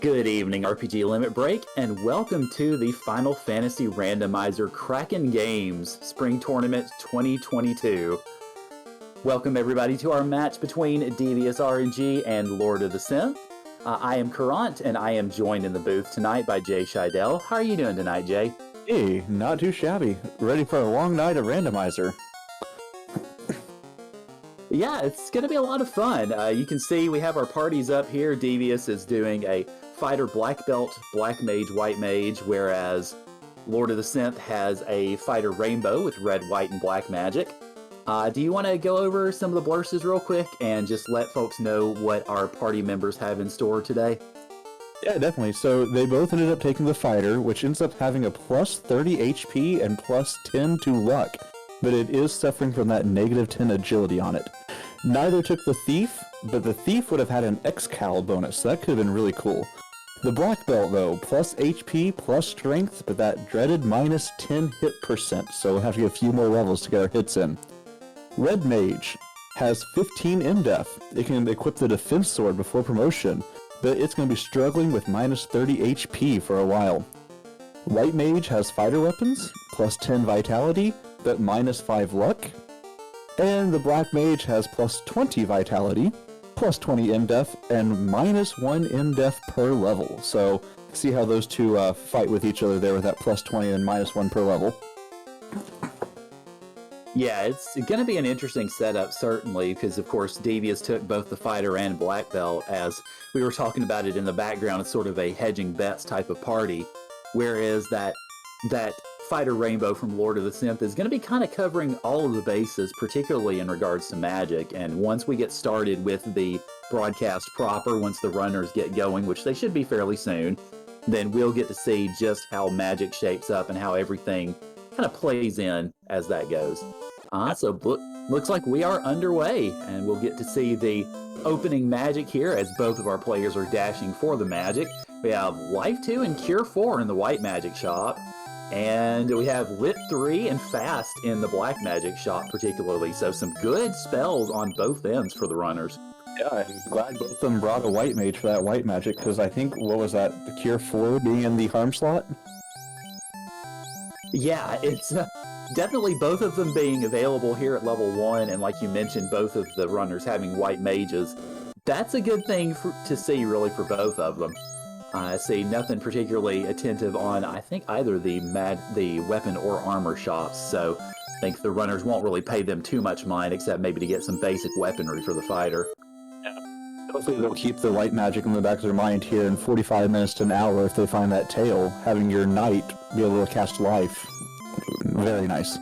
Good evening, RPG Limit Break, and welcome to the Final Fantasy Randomizer Kraken Games Spring Tournament 2022. Welcome everybody to our match between Devious RNG and Lord of the Synth. I am Kurant, and I am joined in the booth tonight by Jay Scheidel. How are you doing tonight, Jay? Hey, not too shabby. Ready for a long night of Randomizer. Yeah, it's going to be a lot of fun. You can see we have our parties up here. Devious is doing a fighter black belt, black mage, white mage, whereas Lord of the Synth has a fighter rainbow with red, white, and black magic. Do you want to go over some of the blurses real quick and just let folks know what our party members have in store today? Yeah, definitely. So they both ended up taking the fighter, which ends up having a plus 30 HP and plus 10 to luck, but it is suffering from that negative 10 agility on it. Neither took the thief, but the thief would have had an X-Cal bonus, so that could have been really cool. The black belt, though, plus HP, plus strength, but that dreaded minus 10 hit percent, so we'll have to get a few more levels to get our hits in. Red mage has 15 MDef. It can equip the defense sword before promotion, but it's going to be struggling with minus 30 HP for a while. White mage has fighter weapons, plus 10 vitality, but minus 5 luck. And the black mage has plus 20 vitality, plus 20 MDef, and minus 1 MDef per level. So, see how those two fight with each other there with that plus 20 and minus 1 per level. Yeah, it's going to be an interesting setup, certainly, because, of course, Devious took both the fighter and black belt, as we were talking about it in the background. It's sort of a hedging bets type of party, whereas that fighter rainbow from Lord of the Synth is going to be kind of covering all of the bases, particularly in regards to magic. And once we get started with the broadcast proper, once the runners get going, which they should be fairly soon, then we'll get to see just how magic shapes up and how everything kind of plays in as that goes. So looks like we are underway, and we'll get to see the opening magic here as both of our players are dashing for the magic. We have Life 2 and Cure 4 in the white magic shop. And we have Lit 3 and Fast in the black magic shop particularly, so some good spells on both ends for the runners. Yeah, I'm glad both of them brought a white mage for that white magic, because I think, what was that, the Cure 4 being in the harm slot? Yeah, it's definitely both of them being available here at level 1, and like you mentioned, both of the runners having white mages. That's a good thing to see, really, for both of them. I see nothing particularly attentive on, I think, either the weapon or armor shops, so I think the runners won't really pay them too much mind, except maybe to get some basic weaponry for the fighter. Yeah. Hopefully they'll keep the light magic in the back of their mind here in 45 minutes to an hour if they find that tail, having your knight be able to cast life. Very nice.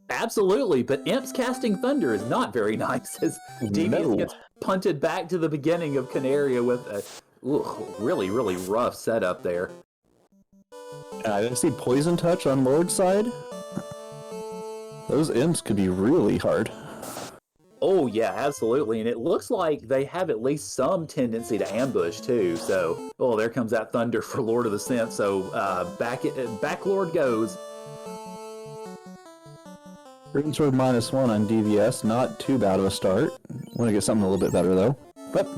Absolutely, but Imp's casting Thunder is not very nice, as Devious gets punted back to the beginning of Canaria with a really, really rough setup there. I see Poison Touch on Lord's side. Those imps could be really hard. Oh yeah, absolutely, and it looks like they have at least some tendency to ambush too, so... Oh, there comes that Thunder for Lord of the Synth, so back Lord goes. Greensword -1 on DVS, not too bad of a start. Want to get something a little bit better though. But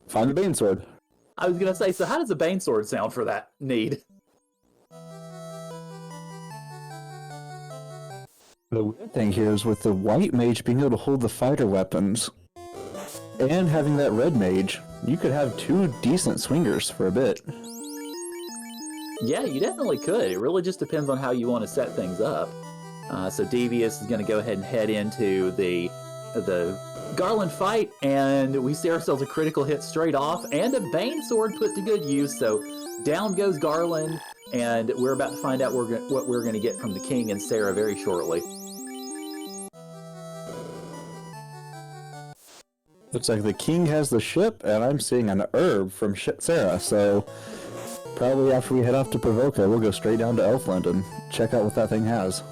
find the Banesword. I was gonna say, so how does the Banesword sound for that need? The weird thing here is with the white mage being able to hold the fighter weapons and having that red mage, you could have two decent swingers for a bit. Yeah, you definitely could. It really just depends on how you want to set things up. So Devious is going to go ahead and head into the Garland fight, and we see ourselves a critical hit straight off, and a Banesword put to good use, so down goes Garland, and we're about to find out what we're going to get from the King and Sarah very shortly. Looks like the King has the ship, and I'm seeing an herb from Sarah, so probably after we head off to Provoca, we'll go straight down to Elfland and check out what that thing has.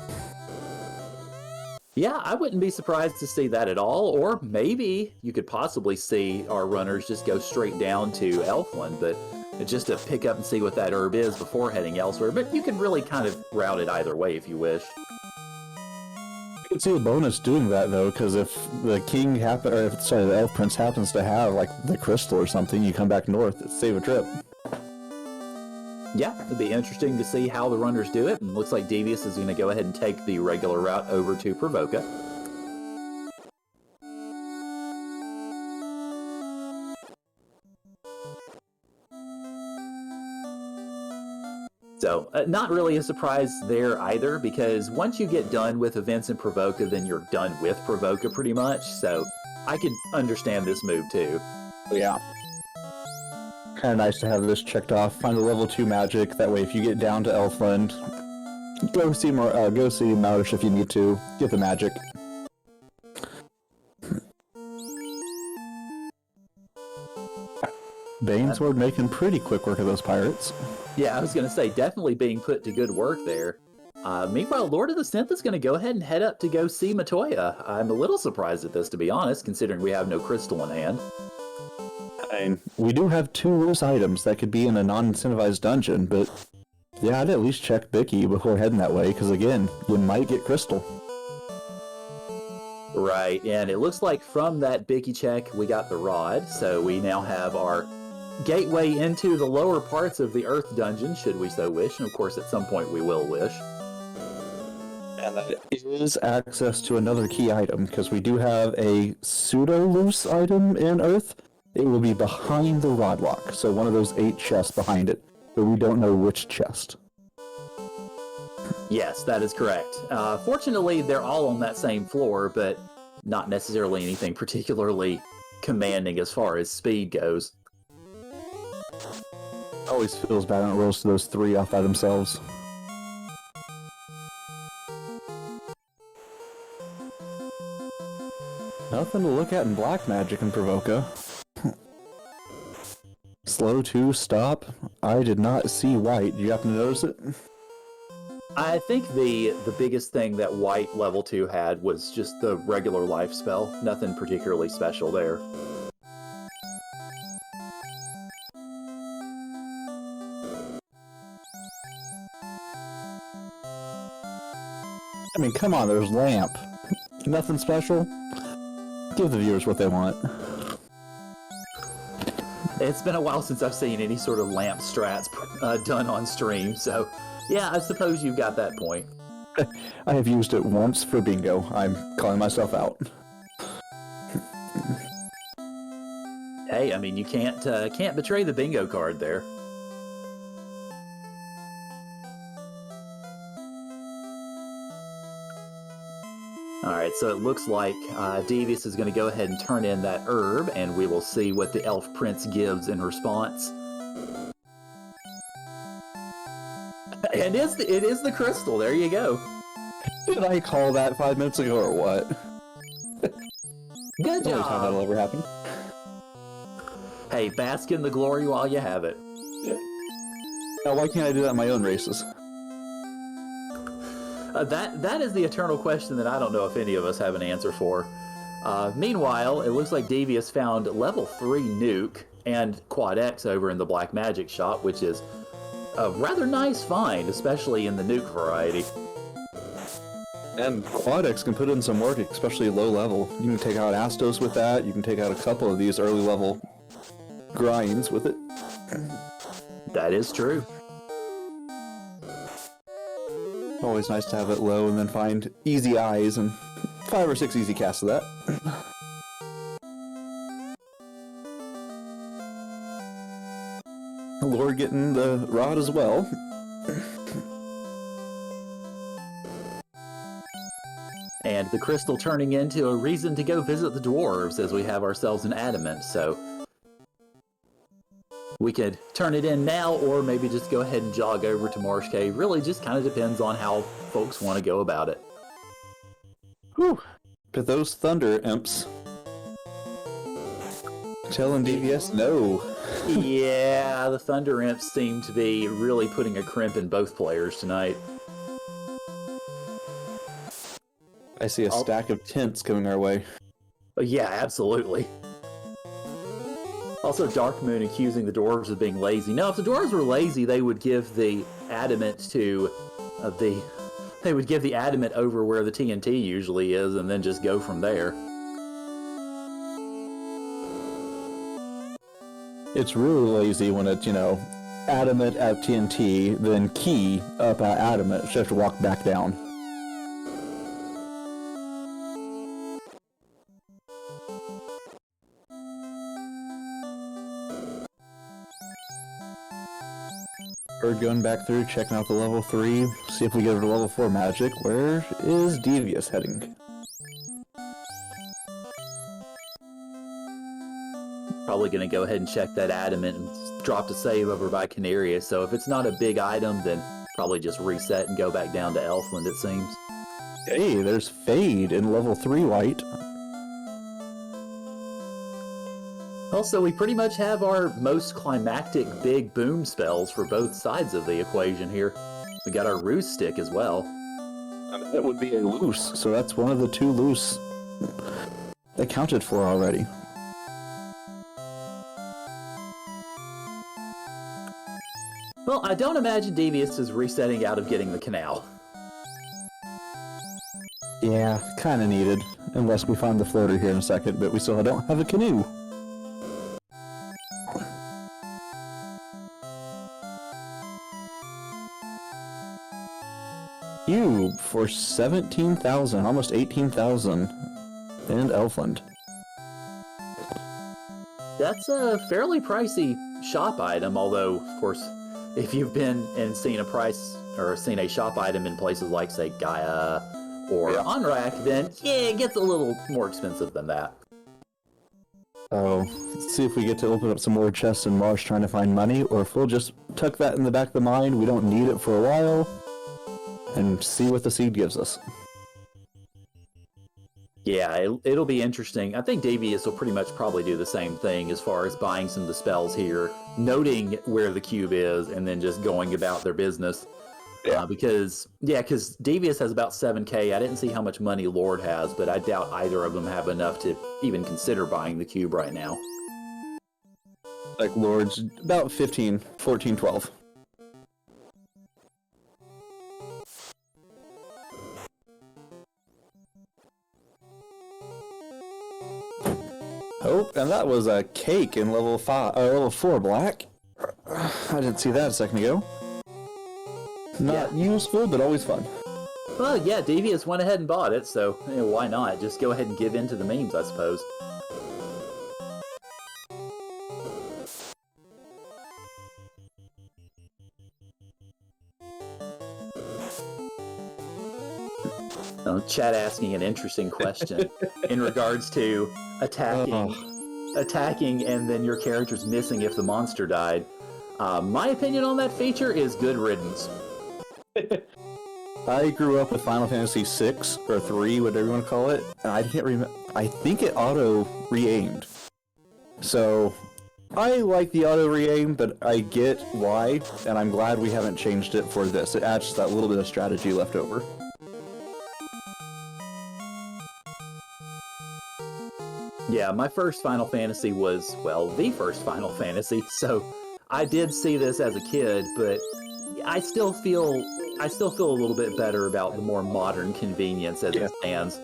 Yeah, I wouldn't be surprised to see that at all, or maybe you could possibly see our runners just go straight down to Elfland, but just to pick up and see what that herb is before heading elsewhere, but you can really kind of route it either way if you wish. could see a bonus doing that though, because if the the elf prince happens to have like the crystal or something, you come back north, save a trip. Yeah, it'd be interesting to see how the runners do it, and looks like Devious is going to go ahead and take the regular route over to Provoca. So, not really a surprise there either, because once you get done with events in Provoca, then you're done with Provoca pretty much, so I could understand this move too. Yeah. Kind of nice to have this checked off. Find a level 2 magic, that way if you get down to Elfland, go see Maudish if you need to, get the magic. Banesword making pretty quick work of those pirates. Yeah, I was going to say, definitely being put to good work there. Meanwhile, Lord of the Synth is going to go ahead and head up to go see Matoya. I'm a little surprised at this, to be honest, considering we have no crystal in hand. I mean, we do have 2 loose items that could be in a non-incentivized dungeon, but yeah, I'd at least check Bicky before heading that way, because again, you might get crystal. Right, and it looks like from that Bicky check, we got the rod, so we now have our gateway into the lower parts of the Earth dungeon, should we so wish, and of course at some point we will wish. And that is access to another key item, because we do have a pseudo-loose item in Earth. It will be behind the rod lock, so one of those 8 chests behind it, but we don't know which chest. Yes, that is correct. Fortunately, they're all on that same floor, but not necessarily anything particularly commanding as far as speed goes. Always feels bad when it rolls to those 3 off by themselves. Nothing to look at in black magic in Provoca. Slow to stop. I did not see white. Did you happen to notice it? I think the biggest thing that white level 2 had was just the regular life spell. Nothing particularly special there. I mean, come on, there's lamp. Nothing special. Give the viewers what they want. It's been a while since I've seen any sort of lamp strats done on stream, so yeah, I suppose you've got that point. I have used it once for bingo. I'm calling myself out. Hey, I mean, you can't betray the bingo card there. Alright, so it looks like Devious is going to go ahead and turn in that herb, and we will see what the Elf Prince gives in response. And it is the crystal, there you go. Did I call that 5 minutes ago or what? Good Don't time that'll job! ever happen. Hey, bask in the glory while you have it. Now, why can't I do that in my own races? That is the eternal question that I don't know if any of us have an answer for. Meanwhile, it looks like Devious found level 3 nuke and Quad X over in the Black Magic shop, which is a rather nice find, especially in the nuke variety. And Quad X can put in some work, especially low level. You can take out Astos with that. You can take out a couple of these early level grinds with it. That is true. Always nice to have it low and then find easy eyes and 5 or 6 easy casts of that. Lord getting the rod as well. And the crystal turning into a reason to go visit the dwarves as we have ourselves an adamant, so we could turn it in now, or maybe just go ahead and jog over to Marsh Cave. Really just kind of depends on how folks want to go about it. Whew. But those thunder imps. Telling DVS no. Yeah, the Thunder Imps seem to be really putting a crimp in both players tonight. I see a stack of tents coming our way. Yeah, absolutely. Also, Dark Moon accusing the dwarves of being lazy. No, if the dwarves were lazy, they would give the adamant to the They would give the adamant over where the TNT usually is and then just go from there. It's really lazy when it's, adamant at TNT, then key up at adamant, so you have to walk back down. We're going back through, checking out the level 3, see if we get to level 4 magic. Where is Devious heading? Probably going to go ahead and check that adamant and drop to save over by Canaria. So if it's not a big item, then probably just reset and go back down to Elfland, it seems. Hey, there's Fade in level 3 white. Also, we pretty much have our most climactic big boom spells for both sides of the equation here. We got our Roost Stick as well. That would be a loose, so that's one of the 2 loose accounted for already. Well, I don't imagine Devious is resetting out of getting the canal. Yeah, kinda needed, unless we find the floater here in a second, but we still don't have a canoe. Cube for 17,000, almost 18,000, and Elfland. That's a fairly pricey shop item, although, of course, if you've been and seen a price or seen a shop item in places like, say, Gaia or Onrak, then yeah, it gets a little more expensive than that. Oh, let's see if we get to open up some more chests in Marsh trying to find money, or if we'll just tuck that in the back of the mind, we don't need it for a while, and see what the seed gives us. Yeah, it'll be interesting. I think Devious will pretty much probably do the same thing as far as buying some of the spells here, noting where the cube is, and then just going about their business. Yeah. Because Devious has about 7k. I didn't see how much money Lord has, but I doubt either of them have enough to even consider buying the cube right now. Like Lord's about 15, 14, 12. Oh, and that was a cake in level 4 black. I didn't see that a second ago. Not useful, but always fun. Well, yeah, Devious went ahead and bought it, so why not? Just go ahead and give in to the memes, I suppose. Chat asking an interesting question in regards to attacking and then your character's missing if the monster died. My opinion on that feature is good riddance. I grew up with Final Fantasy 6 or 3, whatever you want to call it, and I can't remember. I think it auto re-aimed. So I like the auto re-aim, but I get why, and I'm glad we haven't changed it for this. It adds just that little bit of strategy left over. Yeah, my first Final Fantasy was, well, the first Final Fantasy, so I did see this as a kid, but I still feel a little bit better about the more modern convenience as it stands.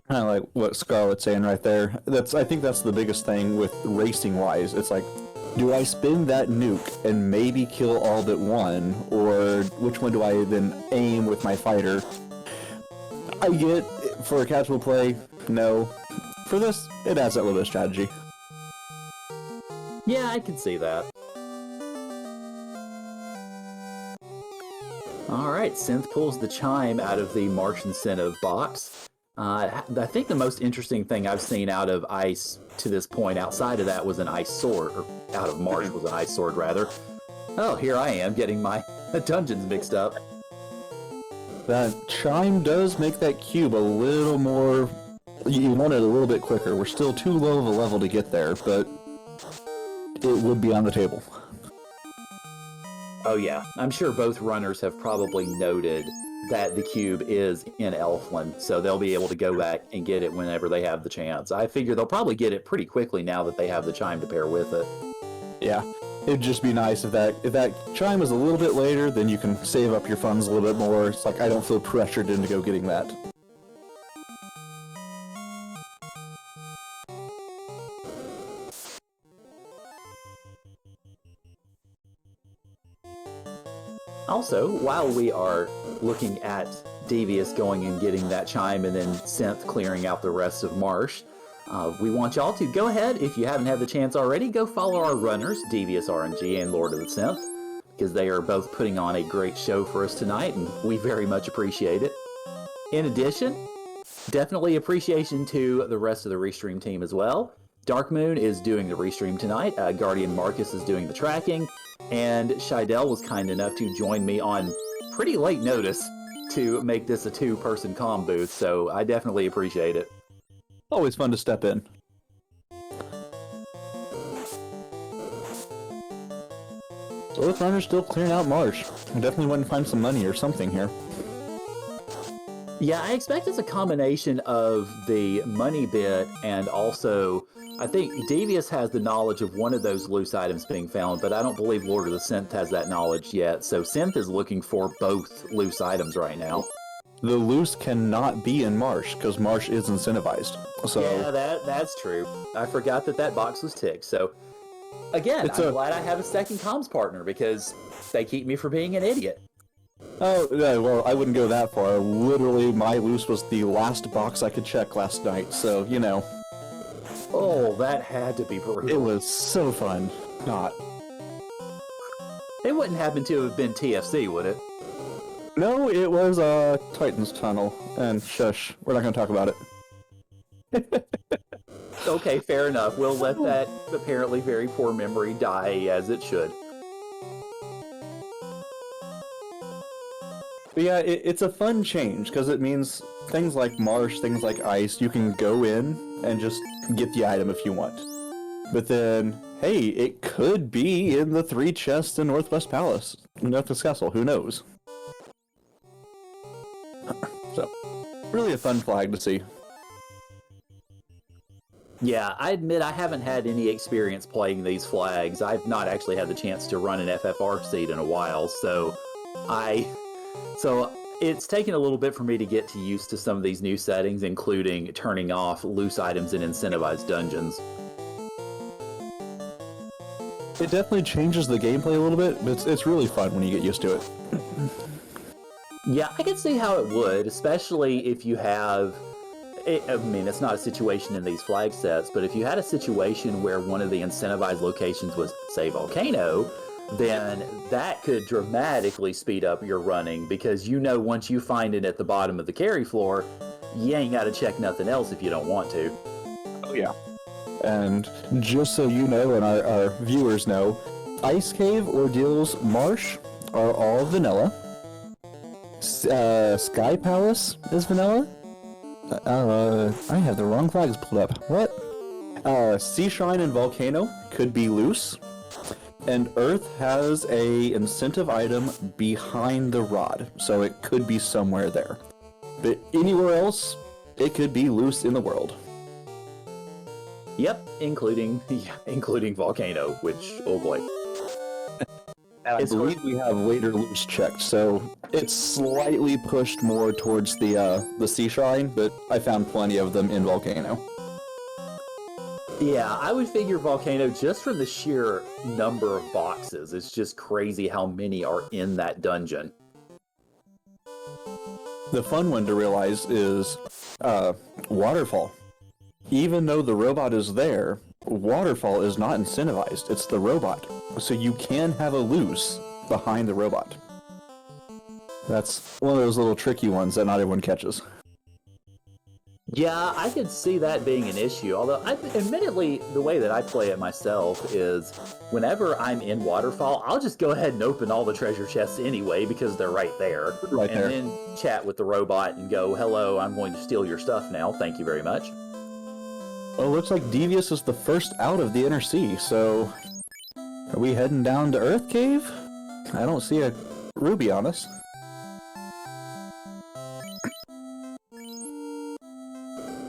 Kind of like what Scarlett's saying right there. I think that's the biggest thing with racing-wise. It's like, do I spin that nuke and maybe kill all but one, or which one do I then aim with my fighter? I get, for a casual play, no. For this, it adds that little bit of strategy. Yeah, I can see that. Alright, Synth pulls the chime out of the Marsh incentive box. I think the most interesting thing I've seen out of Ice to this point outside of that was an Ice Sword, or out of Marsh was an Ice Sword, rather. Oh, here I am getting my dungeons mixed up. That chime does make that cube a little more... You want it a little bit quicker. We're still too low of a level to get there, but it would be on the table. Oh yeah, I'm sure both runners have probably noted that the cube is in Elfland, so they'll be able to go back and get it whenever they have the chance. I figure they'll probably get it pretty quickly now that they have the chime to pair with it. Yeah, it'd just be nice if that chime was a little bit later, then you can save up your funds a little bit more. It's like I don't feel pressured into go getting that. Also, while we are looking at Devious going and getting that chime and then Synth clearing out the rest of Marsh, we want y'all to go ahead, if you haven't had the chance already, go follow our runners, Devious RNG and Lord of the Synth, because they are both putting on a great show for us tonight, and we very much appreciate it. In addition, definitely appreciation to the rest of the Restream team as well. Dark Moon is doing the Restream tonight, Guardian Marcus is doing the tracking, and Shidell was kind enough to join me on pretty late notice to make this a two-person comm booth, so I definitely appreciate it. Always fun to step in. So the runner's still clearing out Marsh. I definitely want to find some money or something here. Yeah, I expect it's a combination of the money bit and also, I think Devious has the knowledge of one of those loose items being found, but I don't believe Lord of the Synth has that knowledge yet, so Synth is looking for both loose items right now. The loose cannot be in Marsh, because Marsh is incentivized. So yeah, that's true. I forgot that box was ticked, so again, I'm glad I have a second comms partner, because they keep me from being an idiot. Oh, yeah, well, I wouldn't go that far. Literally, my loose was the last box I could check last night, so, you know. Oh, that had to be brutal. It was so fun. Not. It wouldn't happen to have been TFC, would it? No, it was Titan's Tunnel, and shush, we're not going to talk about it. Okay, fair enough. We'll let that apparently very poor memory die as it should. But yeah, it's a fun change, because it means things like Marsh, things like Ice, you can go in and just get the item if you want. But then, hey, it could be in the 3 chests in Northwest Palace, Northwest Castle, who knows? So, really a fun flag to see. Yeah, I admit I haven't had any experience playing these flags. I've not actually had the chance to run an FFR seed in a while, so it's taken a little bit for me to get used to some of these new settings, including turning off loose items in incentivized dungeons. It definitely changes the gameplay a little bit, but it's really fun when you get used to it. Yeah, I can see how it would, especially if you have... I mean, it's not a situation in these flag sets, but if you had a situation where one of the incentivized locations was, say, Volcano, then that could dramatically speed up your running, because you know once you find it at the bottom of the carry floor, you ain't got to check nothing else if you don't want to. Oh yeah. And just so you know, and our viewers know, Ice Cave, Ordeals, Marsh are all vanilla. Sky Palace is vanilla. I have the wrong flags pulled up. What? Sea Shrine and Volcano could be loose. And Earth has a incentive item behind the rod, so it could be somewhere there. But anywhere else, it could be loose in the world. Yep, including Volcano, which, oh boy. I believe we have later loose checked, so it's slightly pushed more towards the Sea Shrine, but I found plenty of them in Volcano. Yeah, I would figure Volcano, just from the sheer number of boxes, it's just crazy how many are in that dungeon. The fun one to realize is Waterfall. Even though the robot is there, Waterfall is not incentivized, it's the robot. So you can have a loose behind the robot. That's one of those little tricky ones that not everyone catches. Yeah, I could see that being an issue, although admittedly, the way that I play it myself is whenever I'm in Waterfall, I'll just go ahead and open all the treasure chests anyway because they're right there. And then chat with the robot and go, hello, I'm going to steal your stuff now, thank you very much. Well, it looks like Devious is the first out of the Inner Sea, so... Are we heading down to Earth Cave? I don't see a ruby on us.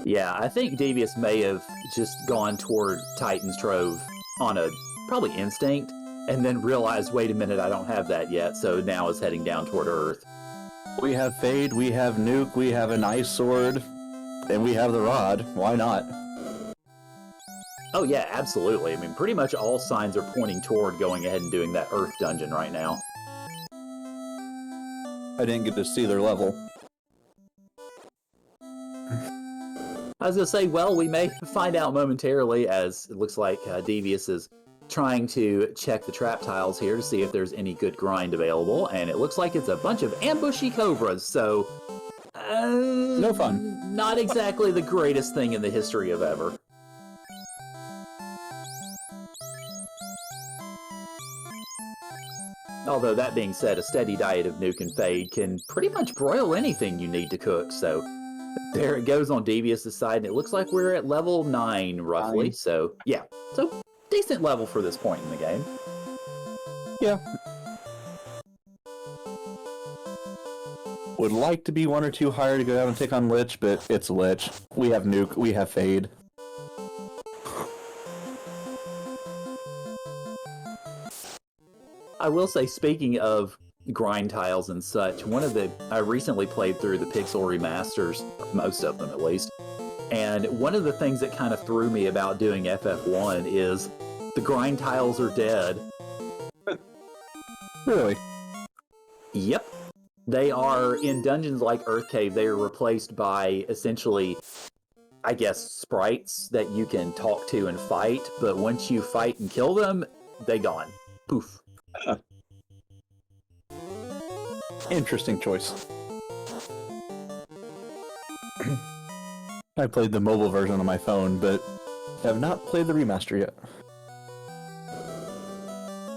Yeah, I think Devious may have just gone toward Titan's Trove on a probably instinct, and then realized, wait a minute, I don't have that yet, so now is heading down toward Earth. We have Fade, we have Nuke, we have an Ice Sword, and we have the Rod. Why not? Oh yeah, absolutely. I mean, pretty much all signs are pointing toward going ahead and doing that Earth dungeon right now. I didn't get to see their level. I was going to say, well, we may find out momentarily, as it looks like Devious is trying to check the trap tiles here to see if there's any good grind available, and it looks like it's a bunch of ambushy cobras, so... no fun. Not exactly the greatest thing in the history of ever. Although, that being said, a steady diet of Nuke and Fade can pretty much broil anything you need to cook, so... There it goes on Devious' side, and it looks like we're at level 9, roughly. 9. So, yeah. So, decent level for this point in the game. Yeah. Would like to be 1 or 2 higher to go down and take on Lich, but it's Lich. We have Nuke, we have Fade. I will say, speaking of grind tiles and such, I recently played through the Pixel remasters, most of them at least, and one of the things that kind of threw me about doing FF1 is the grind tiles are dead. Really? Yep. They are, in dungeons like Earth Cave, they are replaced by essentially, I guess, sprites that you can talk to and fight, but once you fight and kill them, they gone. Poof. Interesting choice. I played the mobile version on my phone, but have not played the remaster yet.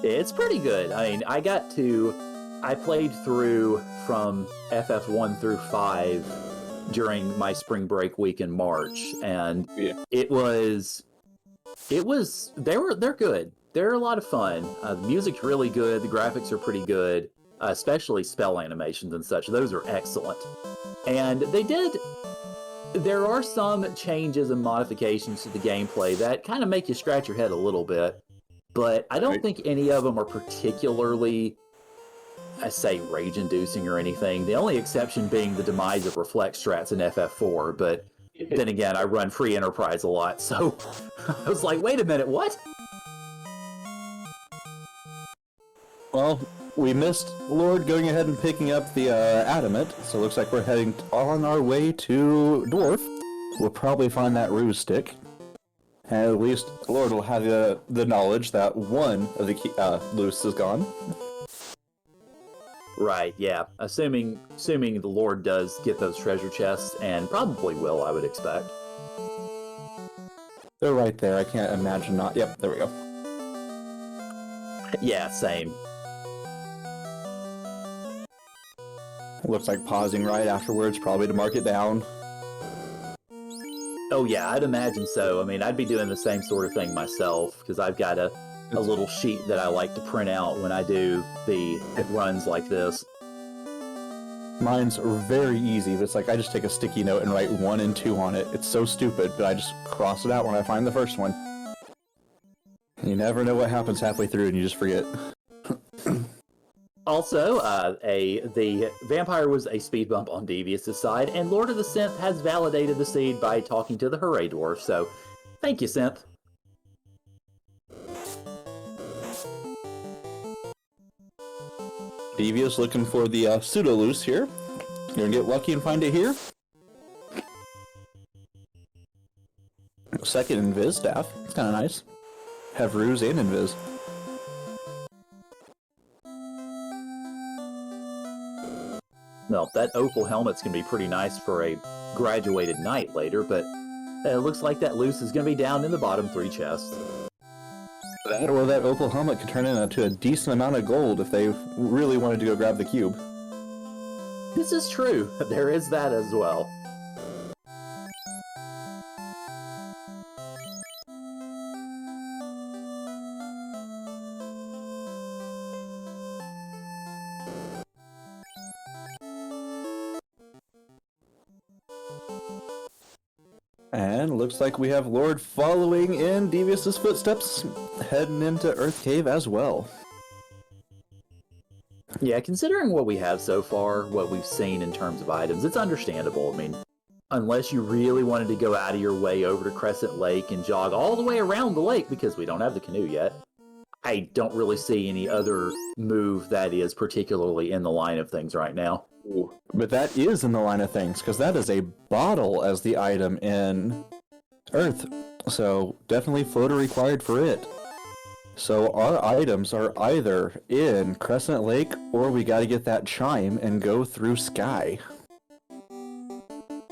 It's pretty good. I mean, I played through from FF1 through 5 during my spring break week in March, and they're good. They're a lot of fun. The music's really good. The graphics are pretty good. Especially spell animations and such. Those are excellent. And there are some changes and modifications to the gameplay that kind of make you scratch your head a little bit, but I don't think any of them are particularly, I say, rage-inducing or anything. The only exception being the demise of reflex strats in FF4, but then again, I run free enterprise a lot, so I was like, wait a minute, what? Well, we missed Lord going ahead and picking up the Adamant, so it looks like we're heading on our way to Dwarf. We'll probably find that ruse stick. And at least Lord will have the knowledge that one of the loose is gone. Right, yeah. Assuming the Lord does get those treasure chests, and probably will, I would expect. They're right there, I can't imagine not. Yep, there we go. Yeah, same. Looks like pausing right afterwards, probably to mark it down. Oh yeah, I'd imagine so. I mean, I'd be doing the same sort of thing myself, because I've got a little sheet that I like to print out when I do the runs like this. Mine's very easy, but it's like I just take a sticky note and write 1 and 2 on it. It's so stupid, but I just cross it out when I find the first one. You never know what happens halfway through and you just forget. Also, the vampire was a speed bump on Devious' side, and Lord of the Synth has validated the seed by talking to the Hooray Dwarf, so thank you, Synth. Devious looking for the pseudo-loose here. Gonna get lucky and find it here. Second Invis staff. It's kind of nice. Have Ruse and Invis. Well, that opal helmet's going to be pretty nice for a graduated knight later, but it looks like that loose is going to be down in the bottom 3 chests. That or that opal helmet could turn into a decent amount of gold if they really wanted to go grab the cube. This is true. There is that as well. And looks like we have Lord following in Devious's footsteps, heading into Earth Cave as well. Yeah, considering what we have so far, what we've seen in terms of items, it's understandable. I mean, unless you really wanted to go out of your way over to Crescent Lake and jog all the way around the lake because we don't have the canoe yet, I don't really see any other move that is particularly in the line of things right now. But that is in the line of things, because that is a bottle as the item in Earth. So definitely floater required for it. So our items are either in Crescent Lake, or we gotta get that chime and go through Sky.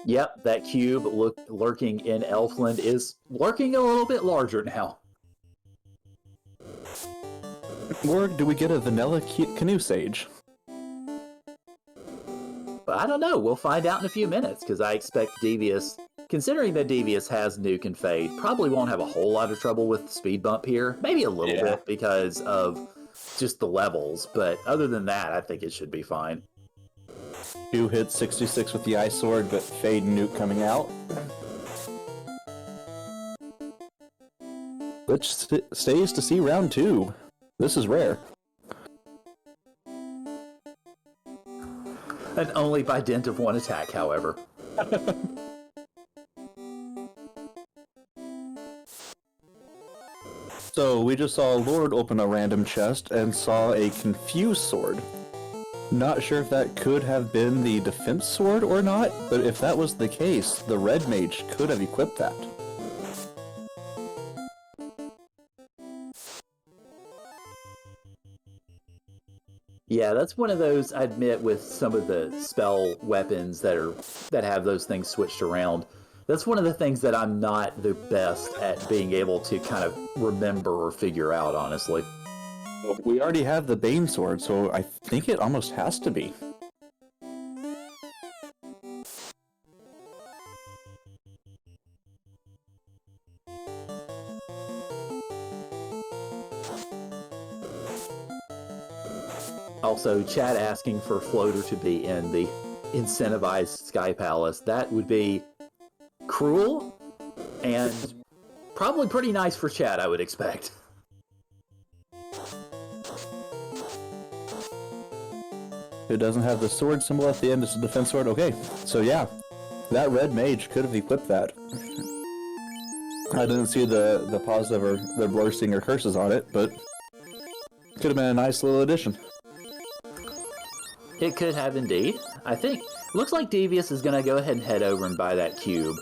Yep, that cube lurking in Elfland is lurking a little bit larger now. Or do we get a vanilla canoe sage? But I don't know, we'll find out in a few minutes, because I expect Devious, considering that Devious has Nuke and Fade, probably won't have a whole lot of trouble with the speed bump here. Maybe a little bit because of just the levels, but other than that, I think it should be fine. 2 hits 66 with the Ice Sword, but Fade and Nuke coming out. Which stays to see round 2. This is rare. And only by dint of one attack, however. So we just saw Lord open a random chest and saw a Confused Sword. Not sure if that could have been the defense sword or not, but if that was the case, the Red Mage could have equipped that. Yeah, that's one of those, I admit, with some of the spell weapons that have those things switched around. That's one of the things that I'm not the best at being able to kind of remember or figure out, honestly. We already have the Bane Sword, so I think it almost has to be. Also, chat asking for Floater to be in the incentivized Sky Palace. That would be cruel and probably pretty nice for chat, I would expect. It doesn't have the sword symbol at the end, it's a defense sword. Okay, so yeah, that Red Mage could have equipped that. I didn't see the positive or the blessing or curses on it, but could have been a nice little addition. It could have indeed. I think, looks like Devious is going to go ahead and head over and buy that cube.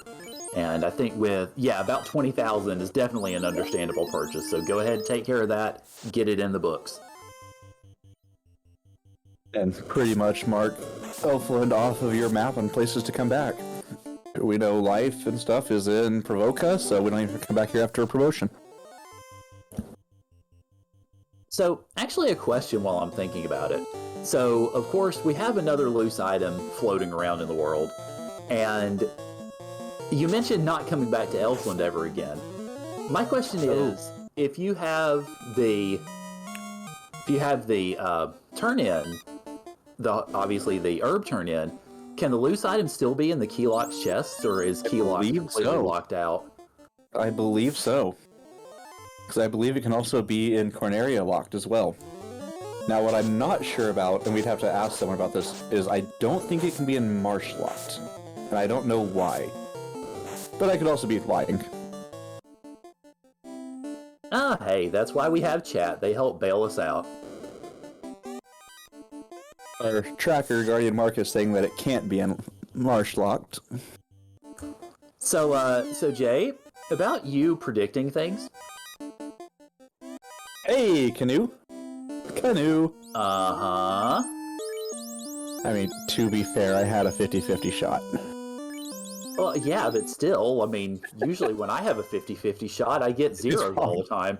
And I think with, about 20,000 is definitely an understandable purchase. So go ahead and take care of that, get it in the books. And pretty much mark Elfland off of your map and places to come back. We know life and stuff is in Provoca, so we don't even come back here after a promotion. So, actually a question while I'm thinking about it. So, of course, we have another loose item floating around in the world, and you mentioned not coming back to Elfland ever again. My question is, if you have the turn-in, obviously the herb turn-in, can the loose item still be in the Keylock's chest, or is Keylock completely locked out? I believe so. Because I believe it can also be in Corneria locked as well. Now, what I'm not sure about, and we'd have to ask someone about this, is I don't think it can be in Marsh locked. And I don't know why. But I could also be lying. Ah, hey, that's why we have chat. They help bail us out. Our tracker, Guardian Marcus, saying that it can't be in Marsh locked. So Jay, about you predicting things. Hey, Canoe. Canoe. Uh-huh. I mean, to be fair, I had a 50-50 shot. Well, yeah, but still, I mean, usually when I have a 50-50 shot, I get zeros all the time.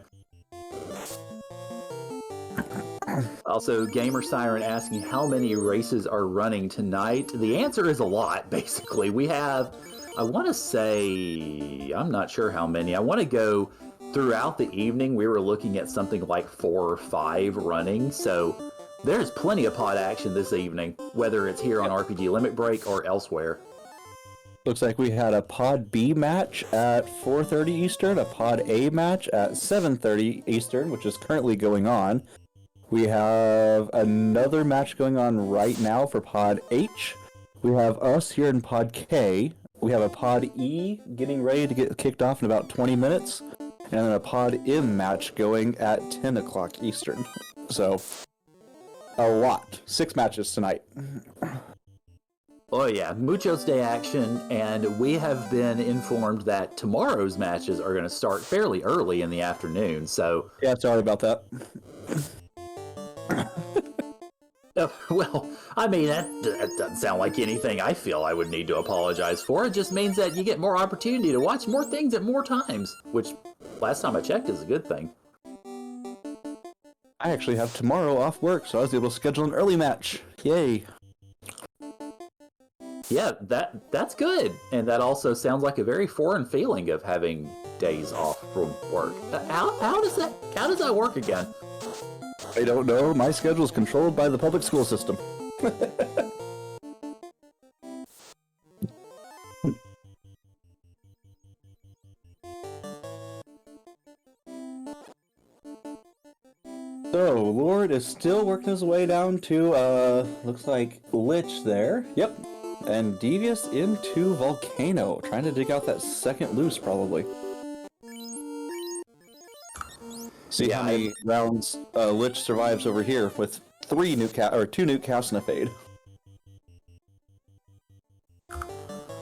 Also, Gamer Siren asking how many races are running tonight. The answer is a lot, basically. We have, I want to say, I'm not sure how many. I want to go throughout the evening. We were looking at something like 4 or 5 running, so there's plenty of pod action this evening, whether it's here on RPG Limit Break or elsewhere. Looks like we had a Pod B match at 4:30 Eastern, a Pod A match at 7:30 Eastern, which is currently going on. We have another match going on right now for Pod H. We have us here in Pod K. We have a Pod E getting ready to get kicked off in about 20 minutes. And then a Pod M match going at 10 o'clock Eastern. So, a lot. 6 matches tonight. Oh yeah, muchos de action, and we have been informed that tomorrow's matches are going to start fairly early in the afternoon, so... Yeah, sorry about that. Well, I mean, that doesn't sound like anything I feel I would need to apologize for. It just means that you get more opportunity to watch more things at more times, which, last time I checked, is a good thing. I actually have tomorrow off work, so I was able to schedule an early match. Yay. Yeah, that's good. And that also sounds like a very foreign feeling of having days off from work. How does that work again? I don't know. My schedule is controlled by the public school system. So, Lord is still working his way down to, looks like Lich there. Yep. And Devious into Volcano, trying to dig out that second loose, probably. See how many rounds Lich survives over here with 2 nuke casts and a fade.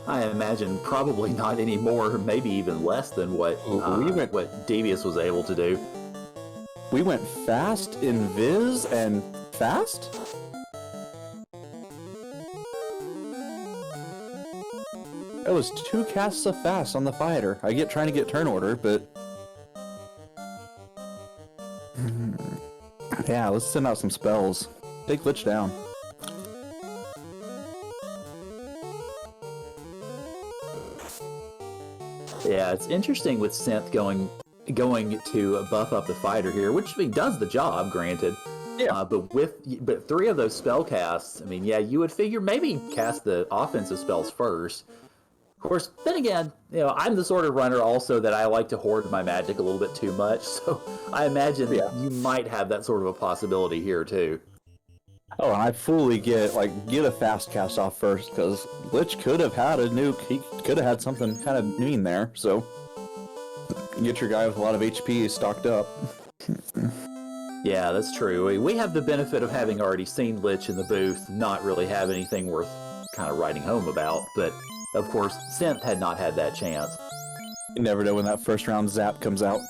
I imagine probably not any more, maybe even less than what Devious was able to do. We went fast in Viz and fast? That was 2 casts of fast on the fighter. I get trying to get turn order, but... Yeah, let's send out some spells. Take Lich down. Yeah, it's interesting with Synth going to buff up the fighter here, which does the job, granted. Yeah. But 3 of those spell casts, I mean, yeah, you would figure maybe cast the offensive spells first. Of course, then again, I'm the sort of runner also that I like to hoard my magic a little bit too much, so I imagine you might have that sort of a possibility here too. Oh, and I fully get a fast cast off first, because Lich could have had a nuke. He could have had something kind of mean there, so get your guy with a lot of HP stocked up. Yeah, that's true. We have the benefit of having already seen Lich in the booth, not really have anything worth kind of writing home about, but of course, Synth had not had that chance. You never know when that first round zap comes out.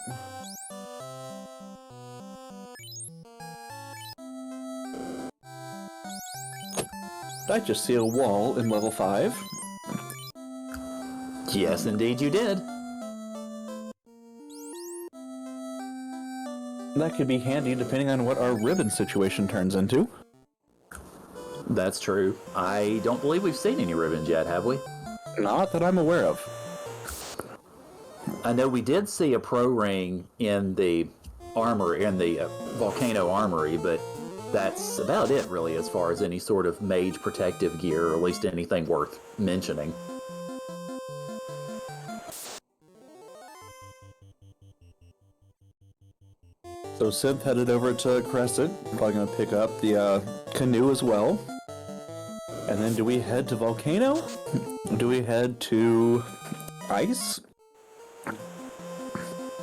Did I just see a wall in level 5? Yes, indeed you did. That could be handy depending on what our ribbon situation turns into. That's true. I don't believe we've seen any ribbons yet, have we? Not that I'm aware of. I know we did see a pro ring in the Volcano Armory, but that's about it really as far as any sort of mage protective gear, or at least anything worth mentioning. So Synth headed over to Crescent. Probably going to pick up the canoe as well. And then do we head to Volcano? Do we head to Ice?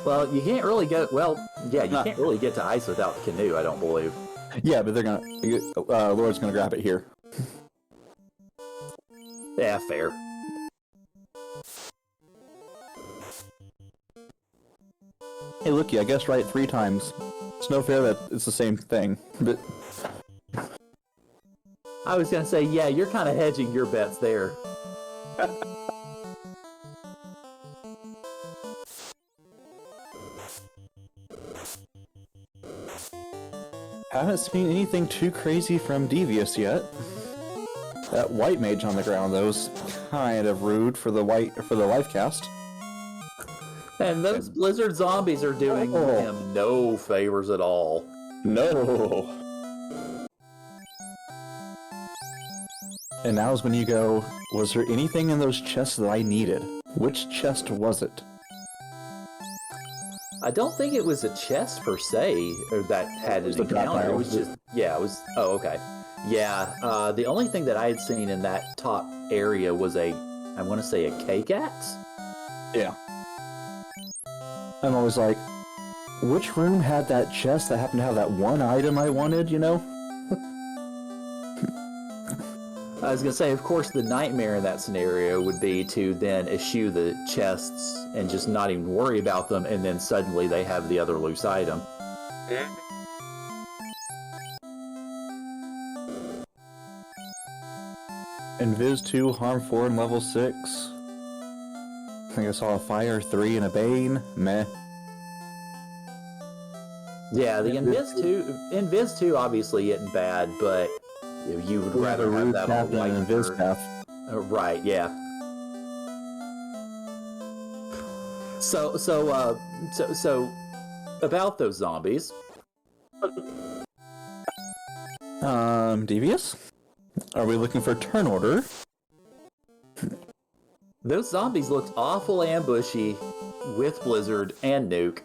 Well, you can't really go... Well, yeah, you can't really get to Ice without the canoe, I don't believe. Yeah, but they're going to... Lord's going to grab it here. Yeah, fair. Hey, looky, I guessed right 3 times. It's no fair that it's the same thing, but... I was going to say, yeah, you're kind of hedging your bets there. Haven't seen anything too crazy from Devious yet. That white mage on the ground, though, is kind of rude for the life cast. And those blizzard zombies are doing him no favors at all. And now is when you go, was there anything in those chests that I needed? Which chest was it? I don't think it was a chest per se, or that had was an the drop encounter. It pile. was just, yeah, it was, oh, okay. Yeah, the only thing that I had seen in that top area was I want to say a cake axe? Yeah. I'm always like, which room had that chest that happened to have that one item I wanted, you know? I was going to say, of course, the nightmare in that scenario would be to then eschew the chests and just not even worry about them, and then suddenly they have the other loose item. Invis 2, Harm 4, and level 6. I think I saw a Fire 3 and a Bane. Meh. Yeah, the Invis 2 obviously isn't bad, but you would rather have that on white Invis shirt. path. Right, yeah. So about those zombies. Devious? Are we looking for turn order? Those zombies looked awful ambushy with Blizzard and Nuke.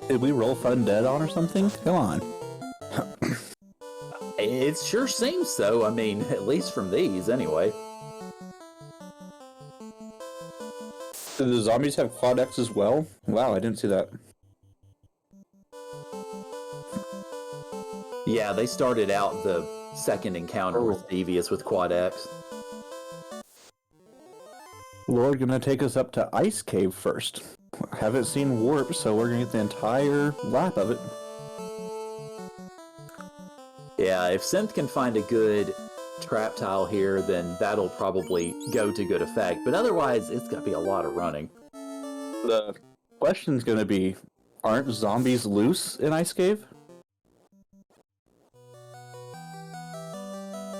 Did we roll Fun Dead on or something? Come on. It sure seems so. I mean, at least from these, anyway. Do the zombies have Quad X as well? Wow, I didn't see that. Yeah, they started out the second encounter with Devious with Quad X. Lord gonna take us up to Ice Cave first. Haven't seen Warp, so we're gonna get the entire lap of it. Yeah, if Synth can find a good trap tile here, then that'll probably go to good effect. But otherwise, it's gonna be a lot of running. The question's gonna be, aren't zombies loose in Ice Cave?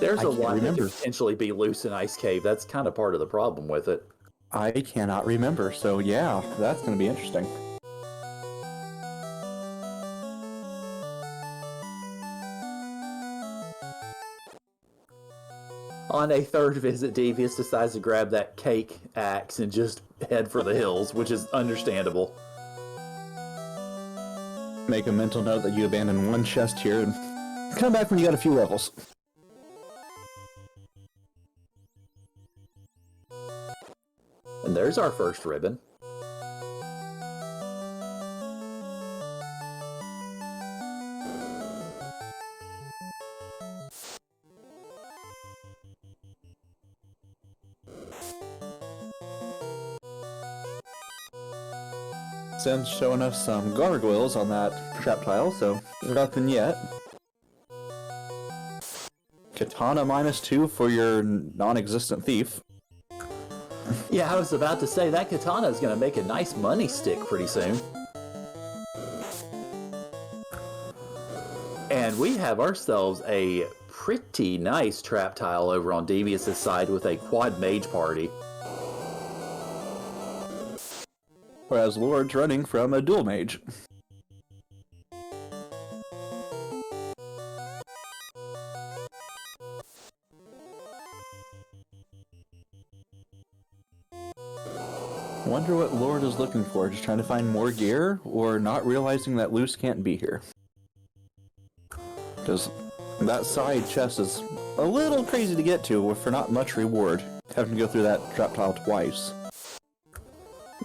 There's I a can't lot that remember. could potentially be loose in Ice Cave. That's kind of part of the problem with it. I cannot remember, so yeah, that's gonna be interesting. On a third visit, Devious decides to grab that cake axe and just head for the hills, which is understandable. Make a mental note that you abandon one chest here and come back when you got a few levels. And there's our first ribbon. Sin's showing us some gargoyles on that trap tile, so nothing yet. Katana -2 for your non-existent thief. Yeah, I was about to say that katana is going to make a nice money stick pretty soon. And we have ourselves a pretty nice trap tile over on Devious's side with a quad mage party. Whereas Lord's running from a dual mage. Wonder what Lord is looking for, just trying to find more gear, or not realizing that Luce can't be here. Because that side chest is a little crazy to get to for not much reward, having to go through that trap tile twice.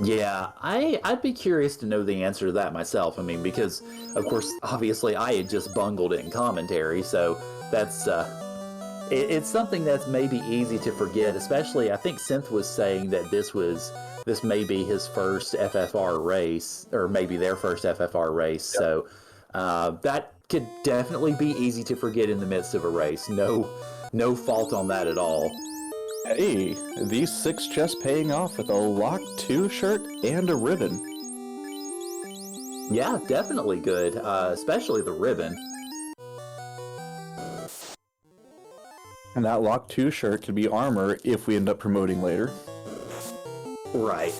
Yeah, I'd be curious to know the answer to that myself. I mean, because, of course, obviously I had just bungled it in commentary, so that's, it's something that's maybe easy to forget, especially, I think Synth was saying that this may be his first FFR race, or maybe their first FFR race, so that could definitely be easy to forget in the midst of a race. No fault on that at all. Hey, these 6 chests paying off with a Lock 2 shirt and a ribbon. Yeah, definitely good, especially the ribbon. And that Lock 2 shirt could be armor if we end up promoting later. Right.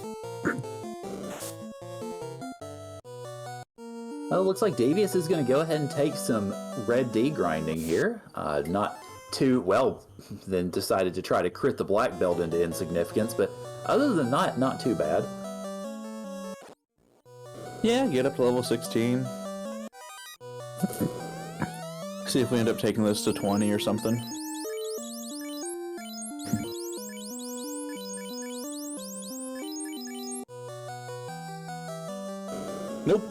Oh, it looks like Davius is going to go ahead and take some red D grinding here. Not too well, then decided to try to crit the black belt into insignificance, but other than that, not too bad. Yeah, get up to level 16. See if we end up taking this to 20 or something. Nope.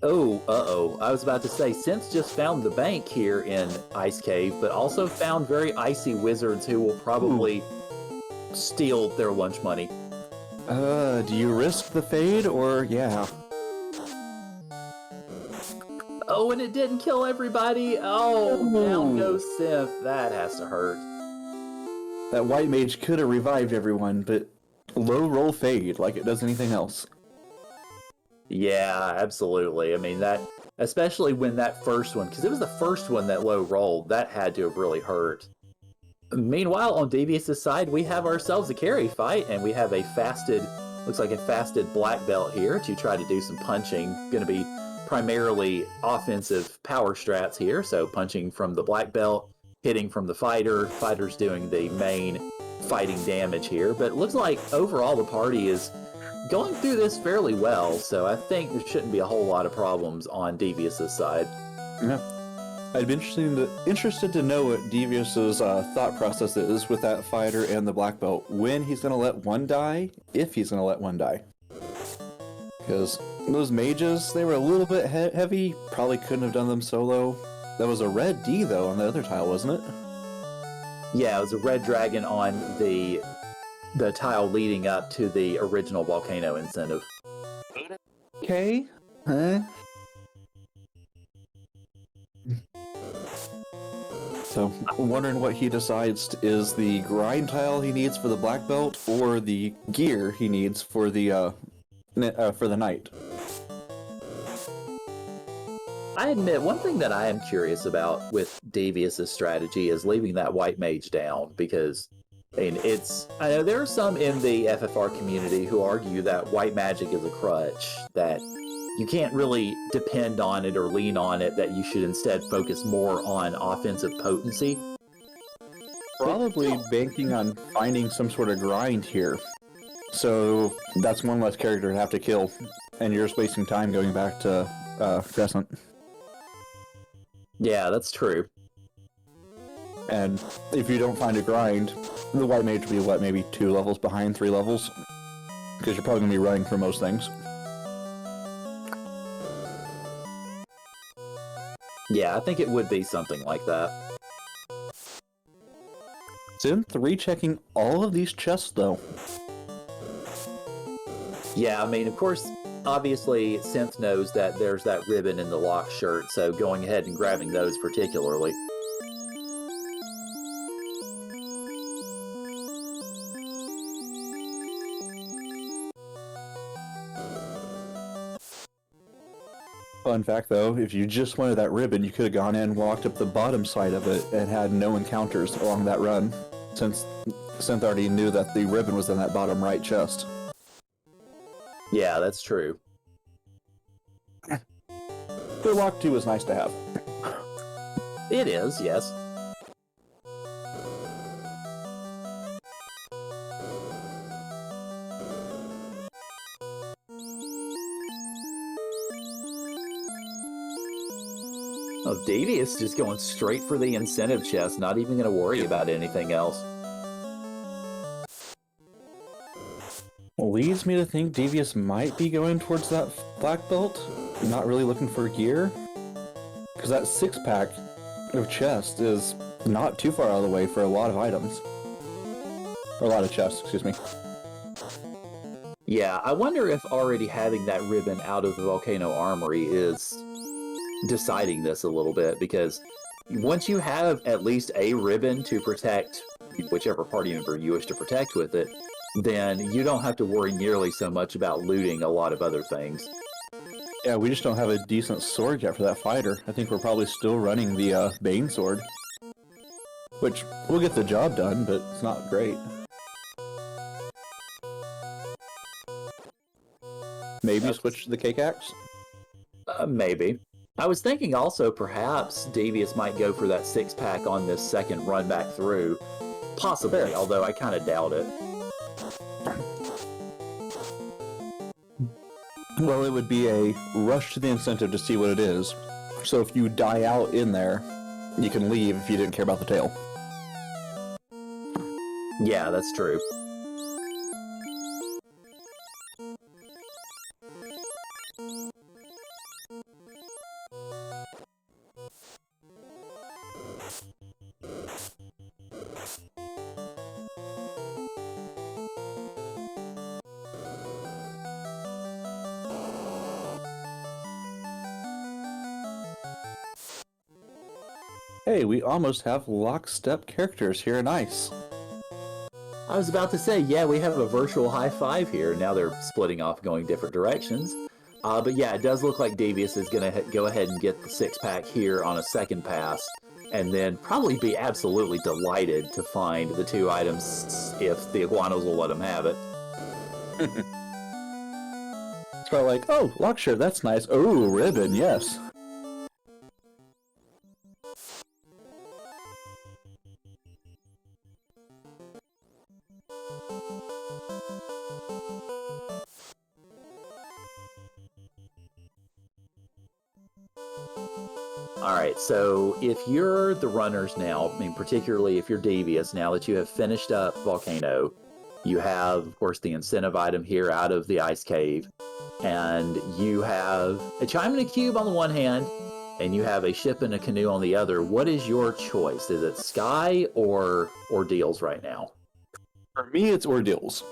Oh, uh-oh. I was about to say, Synth just found the bank here in Ice Cave, but also found very icy wizards who will probably steal their lunch money. Do you risk the fade or yeah? Oh, and it didn't kill everybody. Oh, down goes Synth. That has to hurt. That white mage could have revived everyone, but low roll fade like it does anything else. Yeah, absolutely. I mean, that, especially when that first one, because it was the first one that low rolled, that had to have really hurt. Meanwhile, on Devious' side, we have ourselves a carry fight, and we have a fasted, looks like a fasted black belt here to try to do some punching. Going to be primarily offensive power strats here, so punching from the black belt, hitting from the fighter, fighter's doing the main fighting damage here. But it looks like overall the party is going through this fairly well, so I think there shouldn't be a whole lot of problems on Devious' side. Yeah. I'd be interested to know what Devious's thought process is with that fighter and the black belt. When he's going to let one die, if he's going to let one die. Because those mages, they were a little bit heavy, probably couldn't have done them solo. That was a red D, though, on the other tile, wasn't it? Yeah, it was a red dragon on the tile leading up to the original volcano incentive. Okay. Huh? So, I'm wondering what he decides is the grind tile he needs for the black belt or the gear he needs for the knight. I admit, one thing that I am curious about with Devious' strategy is leaving that white mage down, because I mean, I know there are some in the FFR community who argue that white magic is a crutch, that you can't really depend on it or lean on it, that you should instead focus more on offensive potency. Probably banking on finding some sort of grind here. So that's one less character to have to kill, and you're just wasting time going back to Crescent. Yeah, that's true. And if you don't find a grind, the white mage will be, what, maybe 2 levels behind, 3 levels? Because you're probably going to be running for most things. Yeah, I think it would be something like that. Synth rechecking all of these chests, though. Yeah, I mean, of course, obviously, Synth knows that there's that ribbon in the lock shirt, so going ahead and grabbing those particularly. Fun fact, though, if you just wanted that ribbon, you could have gone in, walked up the bottom side of it, and had no encounters along that run, since Synth already knew that the ribbon was in that bottom right chest. Yeah, that's true. The lock, too, is nice to have. It is, yes. Oh, Devious just going straight for the incentive chest, not even going to worry about anything else. Leads me to think Devious might be going towards that black belt, not really looking for gear. Because that 6-pack of chest is not too far out of the way for a lot of items. Or a lot of chests, excuse me. Yeah, I wonder if already having that ribbon out of the Volcano Armory is deciding this a little bit, because once you have at least a ribbon to protect whichever party member you wish to protect with it, then you don't have to worry nearly so much about looting a lot of other things. Yeah, we just don't have a decent sword yet for that fighter. I think we're probably still running the Bane sword. Which will get the job done, but it's not great. maybe switch to the cake axe? Maybe. I was thinking also perhaps Devious might go for that 6-pack on this second run back through. Possibly, Fair. although I kind of doubt it. Well, it would be a rush to the incentive to see what it is. So if you die out in there, you can leave if you didn't care about the tail. Yeah, that's true. Hey, we almost have lockstep characters here in Ice. I was about to say, yeah, we have a virtual high five here. Now they're splitting off, going different directions. But yeah, it does look like Devious is going to go ahead and get the 6-pack here on a second pass, and then probably be absolutely delighted to find the 2 items if the iguanas will let him have it. It's probably like, oh, lock shirt, that's nice. Oh, ribbon, yes. Alright, so if you're the runners now, I mean, particularly if you're Devious, now that you have finished up Volcano, you have, of course, the incentive item here out of the Ice Cave, and you have a chime and a cube on the one hand, and you have a ship and a canoe on the other. What is your choice? Is it Sky or Ordeals right now? For me, it's Ordeals.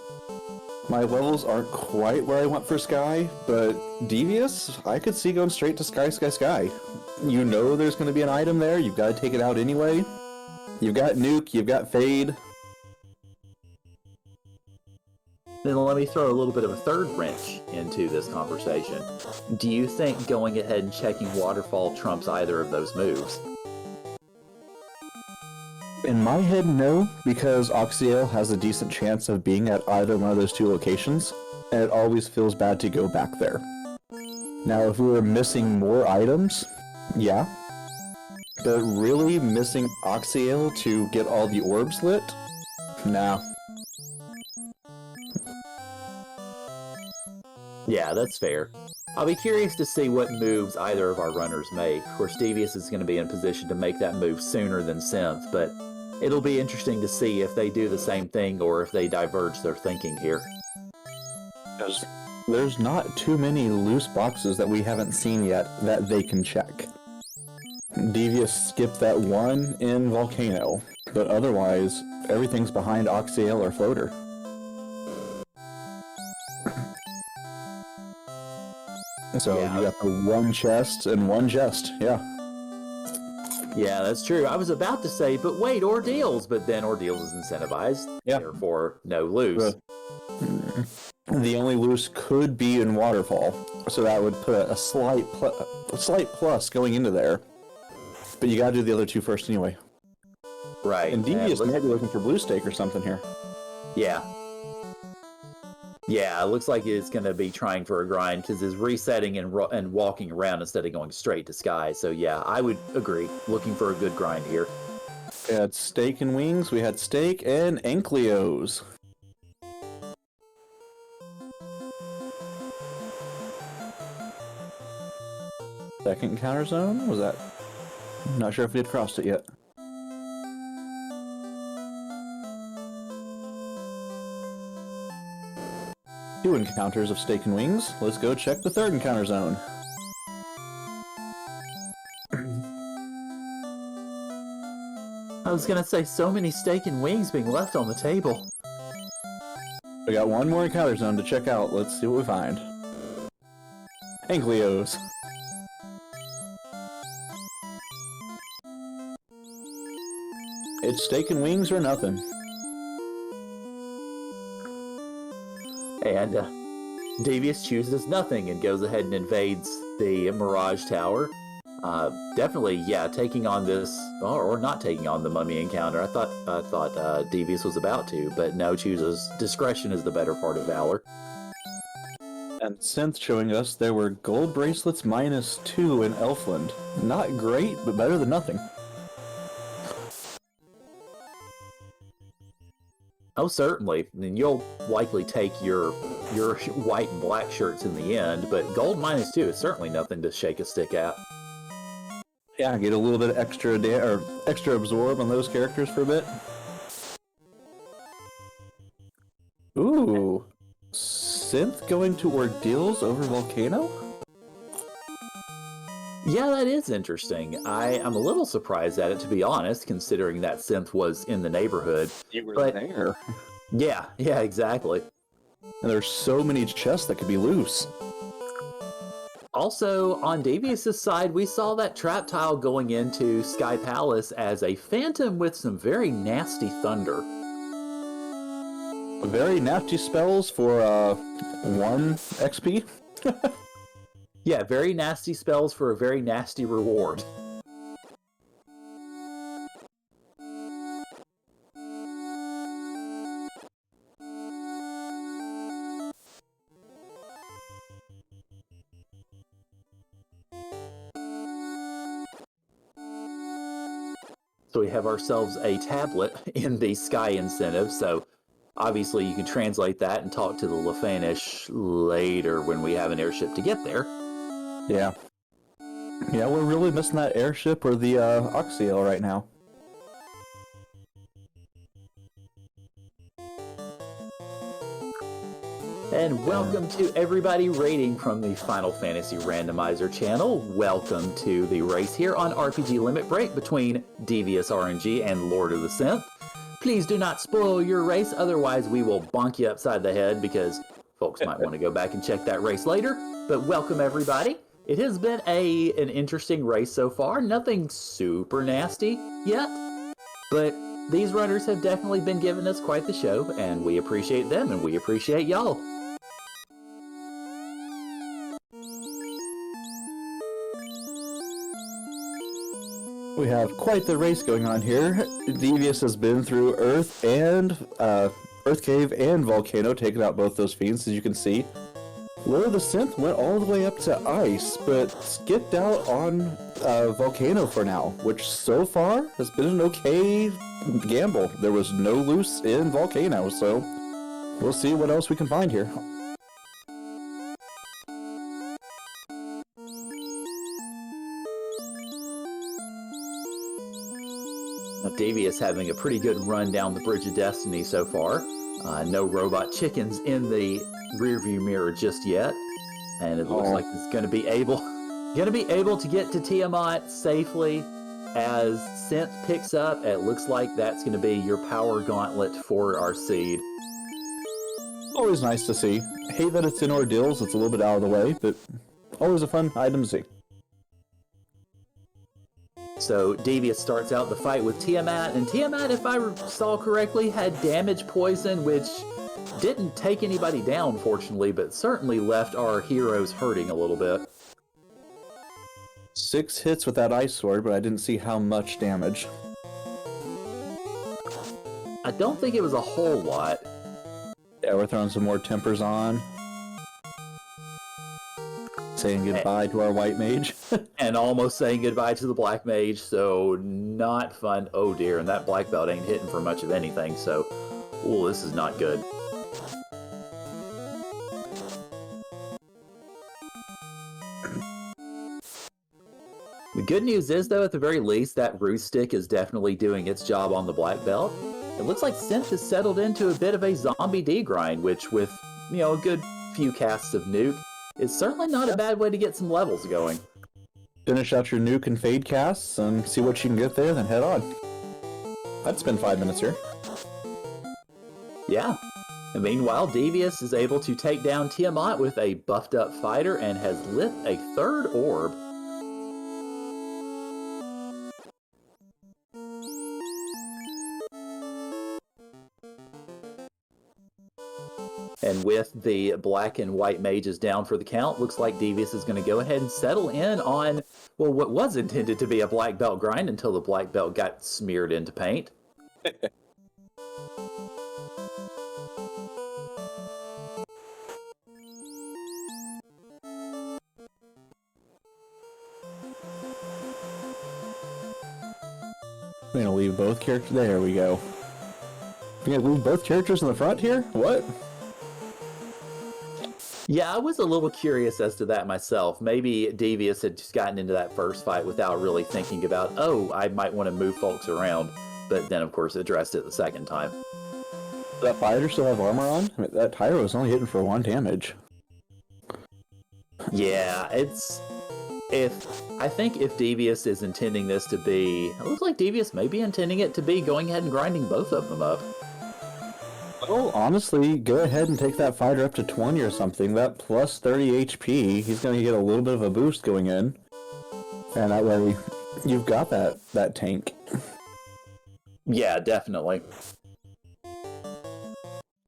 My levels aren't quite where I want for Sky, but Devious, I could see going straight to Sky, Sky, Sky. You know there's going to be an item there, you've got to take it out anyway. You've got Nuke, you've got Fade. Then let me throw a little bit of a third wrench into this conversation. Do you think going ahead and checking Waterfall trumps either of those moves? In my head, no, because Oxyale has a decent chance of being at either one of those 2 locations, and it always feels bad to go back there. Now, if we were missing more items, yeah. But really missing Oxyale to get all the orbs lit? Nah. Yeah, that's fair. I'll be curious to see what moves either of our runners make. Of course, Devious is going to be in position to make that move sooner than Synth, but it'll be interesting to see if they do the same thing or if they diverge their thinking here. Because there's not too many loose boxes that we haven't seen yet that they can check. Devious skipped that one in Volcano, but otherwise, everything's behind Oxyale or Floater. So Yeah. you got the one chest and one chest, yeah. Yeah, that's true. I was about to say, but wait, Ordeals, but then Ordeals is incentivized, Yeah. therefore no loose. The only loose could be in Waterfall, so that would put a slight plus going into there. But you gotta do the other 2 first anyway. Right. And Devious look- might be looking for Blue Stake or something here. Yeah. Yeah, it looks like it's going to be trying for a grind because it's resetting and walking around instead of going straight to Sky. So yeah, I would agree. Looking for a good grind here. We had Steak and Wings, we had Steak and Ankleos. Second encounter zone? Was that? Not sure if we had crossed it yet. Two encounters of Steak and Wings. Let's go check the third encounter zone. I was going to say so many steak and wings being left on the table. We got one more encounter zone to check out. Let's see what we find. Ankleos. It's steak and wings or nothing. And Devious chooses nothing and goes ahead and invades the Mirage Tower. Definitely, yeah, taking on this, or not taking on the mummy encounter. I thought Devious was about to, but no, chooses discretion is the better part of valor. And Synth showing us there were gold bracelets -2 in Elfland. Not great, but better than nothing. Oh, certainly. And you'll likely take your white and black shirts in the end, but gold -2 is certainly nothing to shake a stick at. Yeah, get a little bit of extra absorb on those characters for a bit. Ooh, Synth going to Ordeals over Volcano? Yeah, that is interesting. I'm a little surprised at it, to be honest, considering that Synth was in the neighborhood. You were But there. yeah, exactly. And there's so many chests that could be loose. Also, on Davious's side, we saw that trap tile going into Sky Palace as a phantom with some very nasty thunder. Very nasty spells for 1 XP. Yeah, very nasty spells for a very nasty reward. So we have ourselves a tablet in the Sky Incentive, so obviously you can translate that and talk to the Lefanish later when we have an airship to get there. Yeah. Yeah, we're really missing that airship or the Oxiel right now. And welcome to everybody rating from the Final Fantasy Randomizer channel. Welcome to the race here on RPG Limit Break between Devious RNG and Lord of the Synth. Please do not spoil your race, otherwise we will bonk you upside the head because folks might want to go back and check that race later. But welcome everybody. It has been an interesting race so far. Nothing super nasty yet, but these runners have definitely been giving us quite the show, and we appreciate them and we appreciate y'all. We have quite the race going on here. Devious has been through Earth and Earth Cave and Volcano, taking out both those fiends, as you can see. Lord of the Synth went all the way up to Ice, but skipped out on Volcano for now, which so far has been an okay gamble. There was no loose in Volcano, so we'll see what else we can find here. Devious having a pretty good run down the Bridge of Destiny so far. No robot chickens in the rearview mirror just yet, and it looks like it's going to be able to get to Tiamat safely as Synth picks up. It looks like that's going to be your power gauntlet for our seed. Always nice to see. Hate that it's in Ordeals. It's a little bit out of the way, but always a fun item to see. So Devious starts out the fight with Tiamat, and Tiamat, if I saw correctly, had damage poison, which didn't take anybody down, fortunately, but certainly left our heroes hurting a little bit. 6 hits with that ice sword, but I didn't see how much damage. I don't think it was a whole lot. Yeah, we're throwing some more tempers on. Saying goodbye to our white mage. And almost saying goodbye to the black mage, so not fun. Oh dear, and that black belt ain't hitting for much of anything, so ooh, this is not good. The good news is, though, at the very least, that Ruth Stick is definitely doing its job on the black belt. It looks like Synth has settled into a bit of a zombie D-grind, which with, a good few casts of Nuke, is certainly not a bad way to get some levels going. Finish out your Nuke and Fade casts and see what you can get there, then head on. I'd spend 5 minutes here. Yeah. And meanwhile, Devious is able to take down Tiamat with a buffed up fighter and has lit a 3rd orb. And with the black and white mages down for the count, looks like Devious is going to go ahead and settle in on, well, what was intended to be a black belt grind until the black belt got smeared into paint. We're gonna leave both characters. There we go. We're gonna leave both characters in the front here? What? Yeah, I was a little curious as to that myself. Maybe Devious had just gotten into that first fight without really thinking about, oh, I might want to move folks around. But then, of course, addressed it the second time. Does that fighter still have armor on? I mean, that Tyro is only hitting for 1 damage. Yeah, I think if Devious is intending this to be, it looks like Devious may be intending it to be going ahead and grinding both of them up. Well, honestly, go ahead and take that fighter up to 20 or something. That plus 30 HP, he's going to get a little bit of a boost going in. And that way, you've got that tank. Yeah, definitely.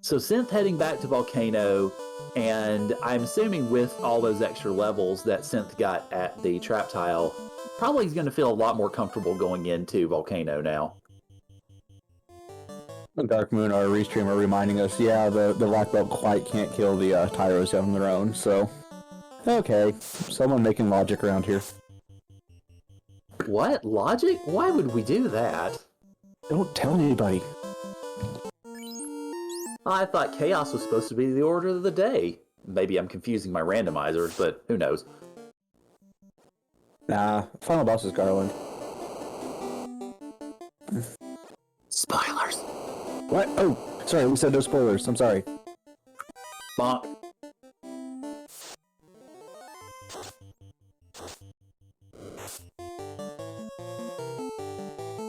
So Synth heading back to Volcano, and I'm assuming with all those extra levels that Synth got at the trap tile, probably he's going to feel a lot more comfortable going into Volcano now. Dark Moon, our restreamer, reminding us, yeah, the Black Belt quite can't kill the Tyros on their own, so... Okay, someone making logic around here. What? Logic? Why would we do that? Don't tell anybody. I thought Chaos was supposed to be the order of the day. Maybe I'm confusing my randomizers, but who knows. Nah, final boss is Garland. Spoilers. What? Oh, sorry, we said no spoilers. I'm sorry. Bonk.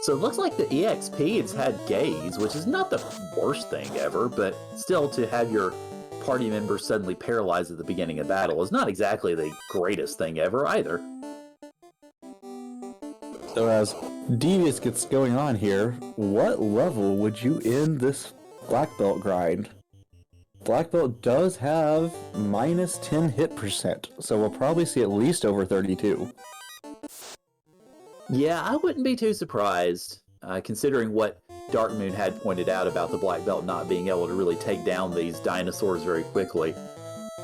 So it looks like the EXP has had Gaze, which is not the worst thing ever, but still to have your party members suddenly paralyzed at the beginning of battle is not exactly the greatest thing ever either. So as Devious gets going on here, what level would you end this Black Belt grind? Black Belt does have minus 10 hit percent, so we'll probably see at least over 32. Yeah, I wouldn't be too surprised, considering what Dark Moon had pointed out about the Black Belt not being able to really take down these dinosaurs very quickly.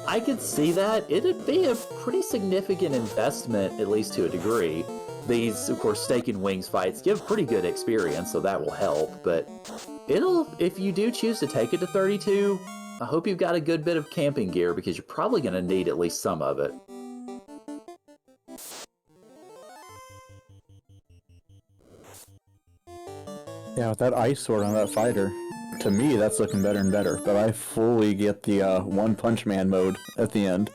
I could see that. It'd be a pretty significant investment, at least to a degree. These, of course, Stake and Wings fights give pretty good experience, so that will help, but if you do choose to take it to 32, I hope you've got a good bit of camping gear, because you're probably going to need at least some of it. Yeah, with that ice sword on that fighter, to me that's looking better and better, but I fully get the One Punch Man mode at the end.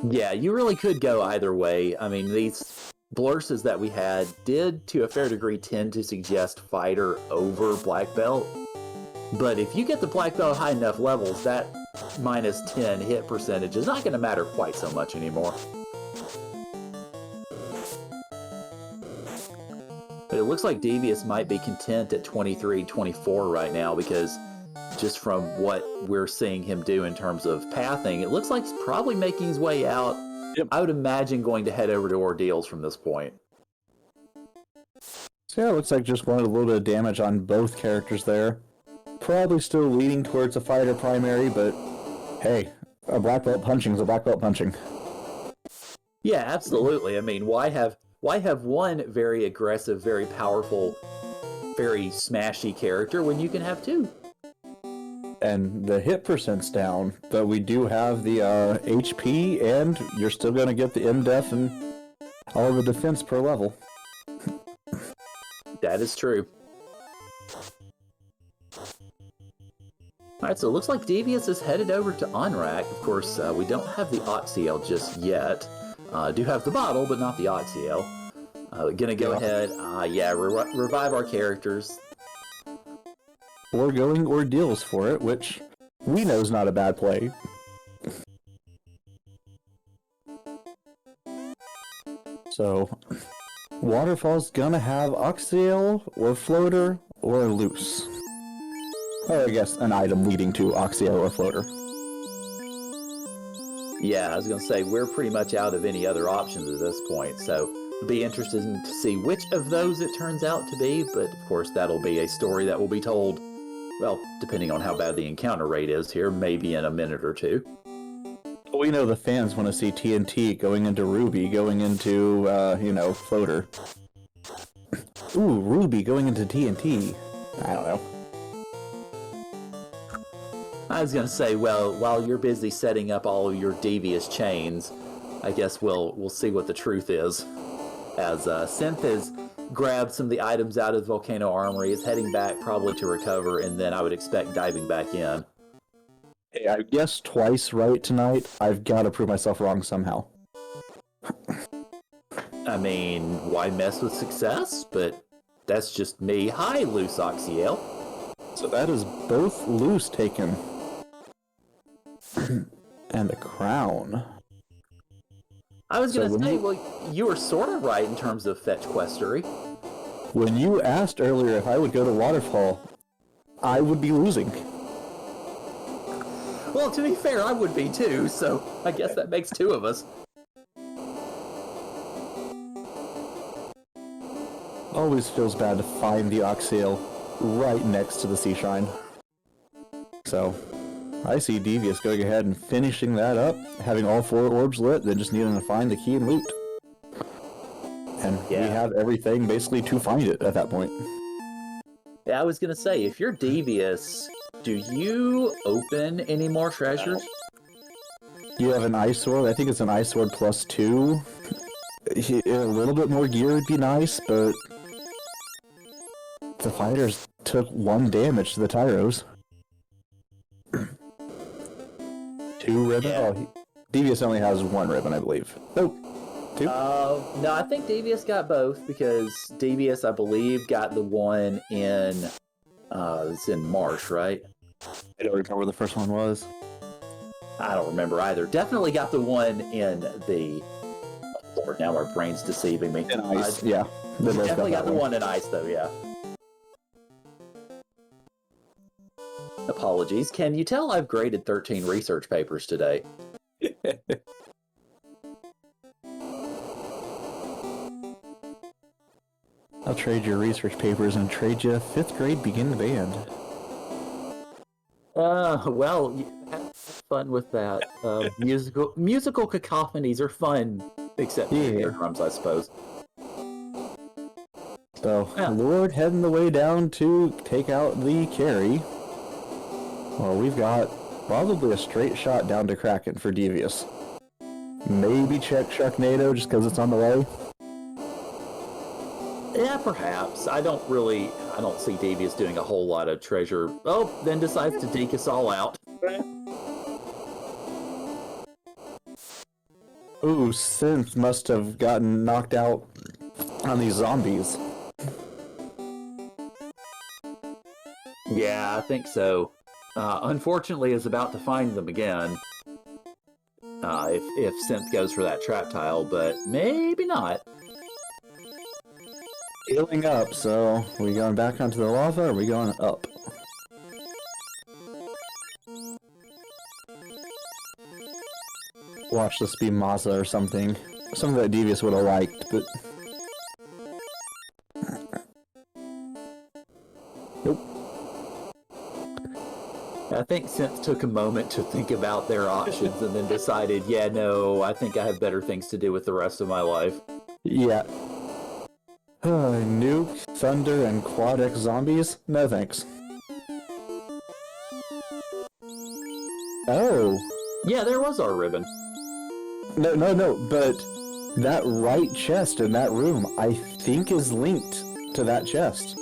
Yeah, you really could go either way. I mean, these blurses that we had did, to a fair degree, tend to suggest fighter over Black Belt. But if you get the Black Belt high enough levels, that minus 10 hit percentage is not going to matter quite so much anymore. But it looks like Devious might be content at 23, 24 right now, because just from what we're seeing him do in terms of pathing, it looks like he's probably making his way out. Yep. I would imagine going to head over to Ordeals from this point. So yeah, it looks like just wanted a little bit of damage on both characters there. Probably still leaning towards a fighter primary, but hey, a Black Belt punching is a Black Belt punching. Yeah, absolutely. I mean, why have one very aggressive, very powerful, very smashy character when you can have two? And the hit percent's down, but we do have the HP, and you're still going to get the MDef and all the defense per level. That is true. Alright, so it looks like Devious is headed over to Onrak. Of course, we don't have the Oxyel just yet. Do have the bottle, but not the Oxyel. Gonna go ahead, revive our characters. Or going Ordeals for it, which we know is not a bad play. So, Waterfall's gonna have Oxyel, or Floater, or Loose. Or I guess an item leading to Oxyel or Floater. Yeah, I was gonna say, we're pretty much out of any other options at this point, so it'll be interesting to see which of those it turns out to be, but of course that'll be a story that will be told, well, depending on how bad the encounter rate is here, maybe in a minute or two. We know the fans want to see TNT going into Ruby, going into, Floater. Ooh, Ruby going into TNT. I don't know. I was gonna say, well, while you're busy setting up all of your devious chains, I guess we'll see what the truth is. As Synth has grabbed some of the items out of the Volcano Armory, is heading back probably to recover, and then I would expect diving back in. Hey, I guessed twice right tonight. I've got to prove myself wrong somehow. I mean, why mess with success? But that's just me. Hi, Loose Oxyale. So that is both loose taken. And a crown. I was gonna So when say, you- well, you were sort of right in terms of fetch questery. When you asked earlier if I would go to Waterfall, I would be losing. Well, to be fair, I would be too, so I guess that makes two of us. Always feels bad to find the Oxale right next to the Sea Shrine. So, I see Devious going ahead and finishing that up, having all 4 orbs lit, then just needing to find the key and loot. And we Yeah. have everything basically to find it at that point. Yeah, I was gonna say, if you're devious, do you open any more treasures? You have an Ice Sword, I think it's an Ice Sword +2. A little bit more gear would be nice, but the fighters took 1 damage to the Tyros. 2 ribbon? Yeah. Oh, Devious only has 1 ribbon, I believe. Nope. 2? No, I think Devious got both, because Devious, I believe, got the one in, it's in Marsh, right? I don't remember where the first one was. I don't remember either. Definitely got the one in the, Lord, now our brain's deceiving me. In Ice, yeah. They both Definitely got that the one in Ice, though, yeah. Apologies. Can you tell I've graded 13 research papers today? I'll trade your research papers and trade you 5th grade beginning band. Well, have fun with that. Musical cacophonies are fun, except for Yeah. ear drums, I suppose. So, Yeah. Lord heading the way down to take out the carry. Well, we've got probably a straight shot down to Kraken for Devious. Maybe check Sharknado just because it's on the way. Yeah, perhaps. I don't see Devious doing a whole lot of treasure. Oh, then decides to deke us all out. Ooh, Synth must have gotten knocked out on these zombies. Yeah, I think so. Unfortunately, is about to find them again. If Synth goes for that trap tile, but maybe not. Healing up, so we going back onto the lava or are we going up? Watch this be Mazza or something. Something that Devious would have liked, but... Nope. I think Synth took a moment to think about their options and then decided, yeah, no, I think I have better things to do with the rest of my life. Yeah. Nuke, Thunder, and Quad X zombies? No thanks. Oh. Yeah, there was our ribbon. No, but that right chest in that room, I think is linked to that chest.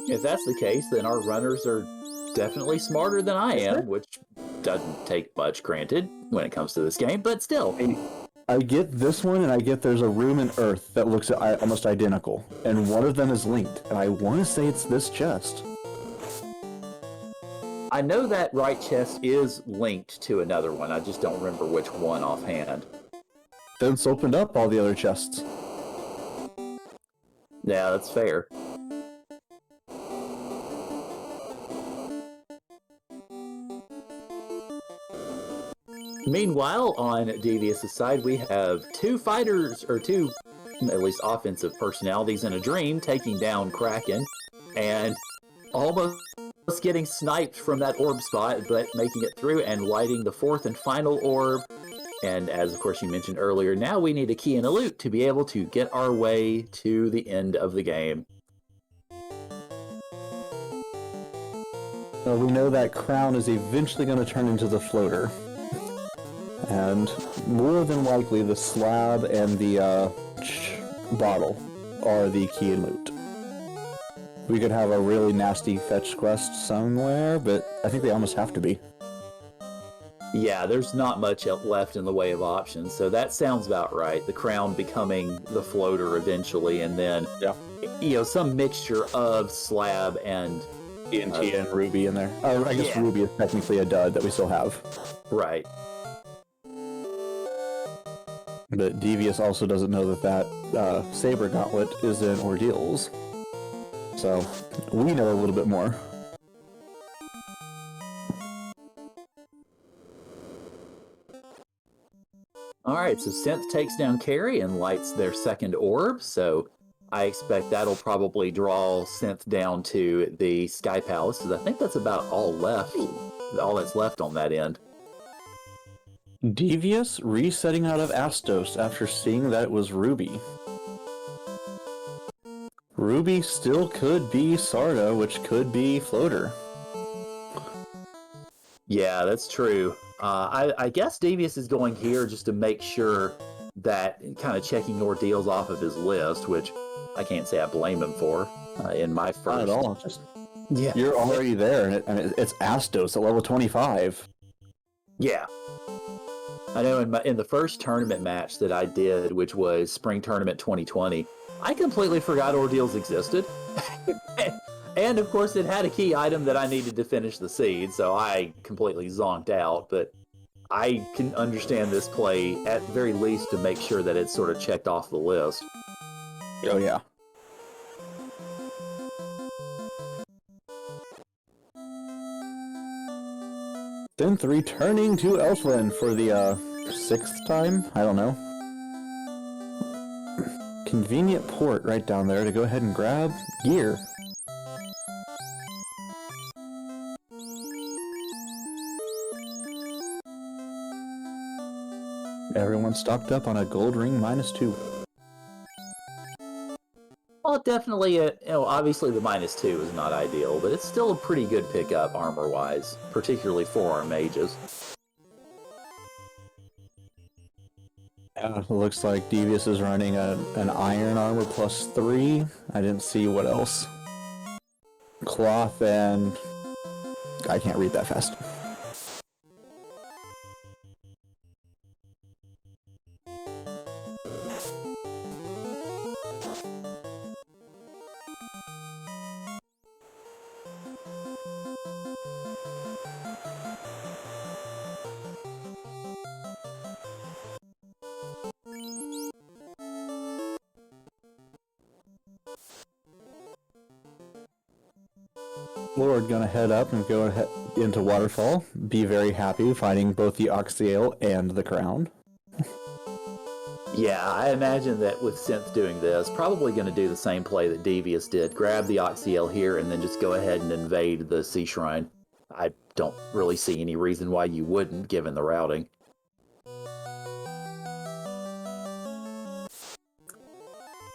If that's the case, then our runners are definitely smarter than I am, which doesn't take much, granted, when it comes to this game, but still. I get this one, and I get there's a room in Earth that looks almost identical, and one of them is linked, and I want to say it's this chest. I know that right chest is linked to another one, I just don't remember which one offhand. Then it's opened up all the other chests. Yeah, that's fair. Meanwhile, on Devious' side, we have two fighters, or two, at least offensive personalities in a dream, taking down Kraken, and almost getting sniped from that orb spot, but making it through and lighting the 4th and final orb. And as, of course, you mentioned earlier, now we need a key and a loot to be able to get our way to the end of the game. Well, we know that crown is eventually going to turn into the floater. And more than likely, the slab and the bottle are the key and loot. We could have a really nasty fetch quest somewhere, but I think they almost have to be. Yeah, there's not much left in the way of options, so that sounds about right. The crown becoming the floater eventually, and then some mixture of slab and TNT and Ruby in there. Oh, I guess Ruby is technically a dud that we still have. Right. But Devious also doesn't know that Saber Gauntlet is in Ordeals. So, we know a little bit more. Alright, so Synth takes down Carrie and lights their second orb, so I expect that'll probably draw Synth down to the Sky Palace, because I think that's about all that's left on that end. Devious resetting out of Astos after seeing that it was Ruby. Ruby still could be Sarda, which could be Floater. Yeah, that's true. I guess Devious is going here just to make sure that kind of checking Ordeals off of his list, which I can't say I blame him for in my first. Not at all. Just, yeah, you're already there, and it's Astos at level 25. Yeah. I know in the first tournament match that I did, which was Spring Tournament 2020, I completely forgot Ordeals existed. And of course, it had a key item that I needed to finish the seed, so I completely zonked out. But I can understand this play at very least to make sure that it's sort of checked off the list. Oh, yeah. Synth returning to Elfland for the 6th time? I don't know. Convenient port right down there to go ahead and grab gear. Everyone stocked up on a gold ring -2. Well, definitely, obviously the -2 is not ideal, but it's still a pretty good pickup armor-wise, particularly for our mages. It looks like Devious is running an iron armor +3. I didn't see what else. Cloth and... I can't read that fast. Lord gonna head up and go ahead into Waterfall. Be very happy finding both the Oxyale and the crown. Yeah, I imagine that with Synth doing this, probably going to do the same play that Devious did. Grab the Oxyale here and then just go ahead and invade the Sea Shrine. I don't really see any reason why you wouldn't, given the routing.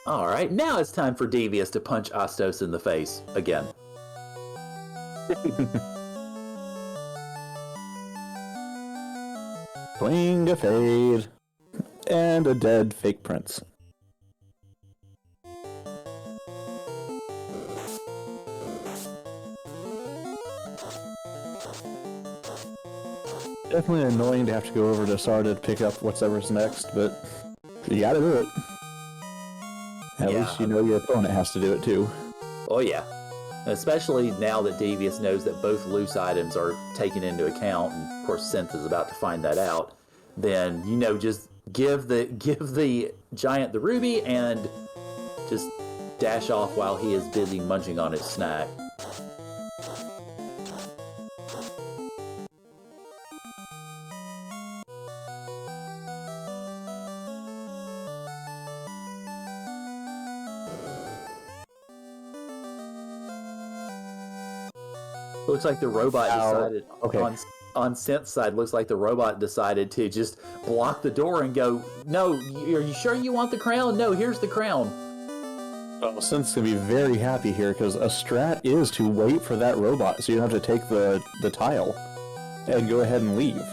Alright, now it's time for Devious to punch Astos in the face again. Swing a fade. And a dead fake prince. Definitely annoying to have to go over to Sarda to pick up whatever's next, but you gotta do it. At least you know your opponent has to do it too. Oh yeah. Especially now that Devious knows that both loose items are taken into account, and of course Synth is about to find that out, then, just give the giant the ruby and just dash off while he is busy munching on his snack. Looks like the robot decided on Synth's side, looks like the robot decided to just block the door and go, "No, are you sure you want the crown? No, here's the crown." Well, Synth's gonna be very happy here because a strat is to wait for that robot, so you don't have to take the tile and go ahead and leave.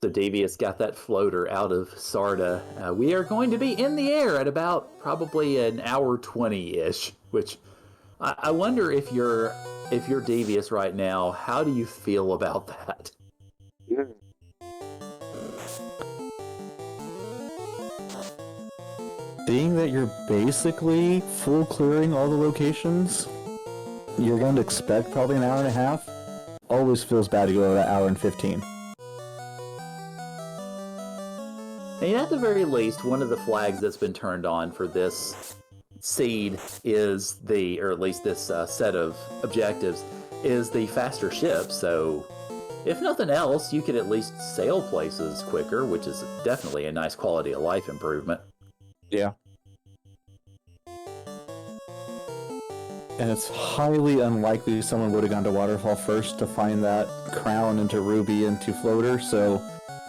So Davius got that floater out of Sarda. We are going to be in the air at about probably an hour 20-ish, which I wonder if you're Davius right now, how do you feel about that? Seeing that you're basically full clearing all the locations, you're going to expect probably an hour and a half. Always feels bad to go that hour and 15. And at the very least, one of the flags that's been turned on for this seed is or at least this set of objectives, is the faster ship. So, if nothing else, you could at least sail places quicker, which is definitely a nice quality of life improvement. Yeah. And it's highly unlikely someone would have gone to Waterfall first to find that crown into Ruby into Floater, so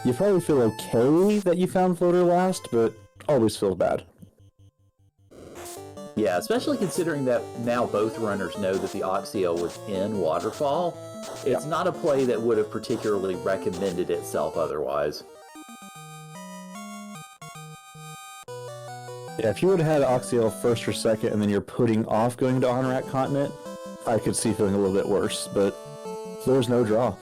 you probably feel okay that you found Floater last, but always feel bad. Yeah, especially considering that now both runners know that the Oxio was in Waterfall. It's not a play that would have particularly recommended itself otherwise. Yeah, if you would have had Oxio first or second and then you're putting off going to Honorat Continent, I could see feeling a little bit worse, but there was no draw.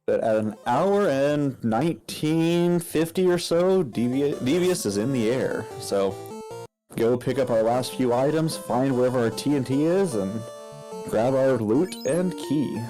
But at an hour and 1950 or so, Devious is in the air. So go pick up our last few items, find wherever our TNT is, and grab our loot and key.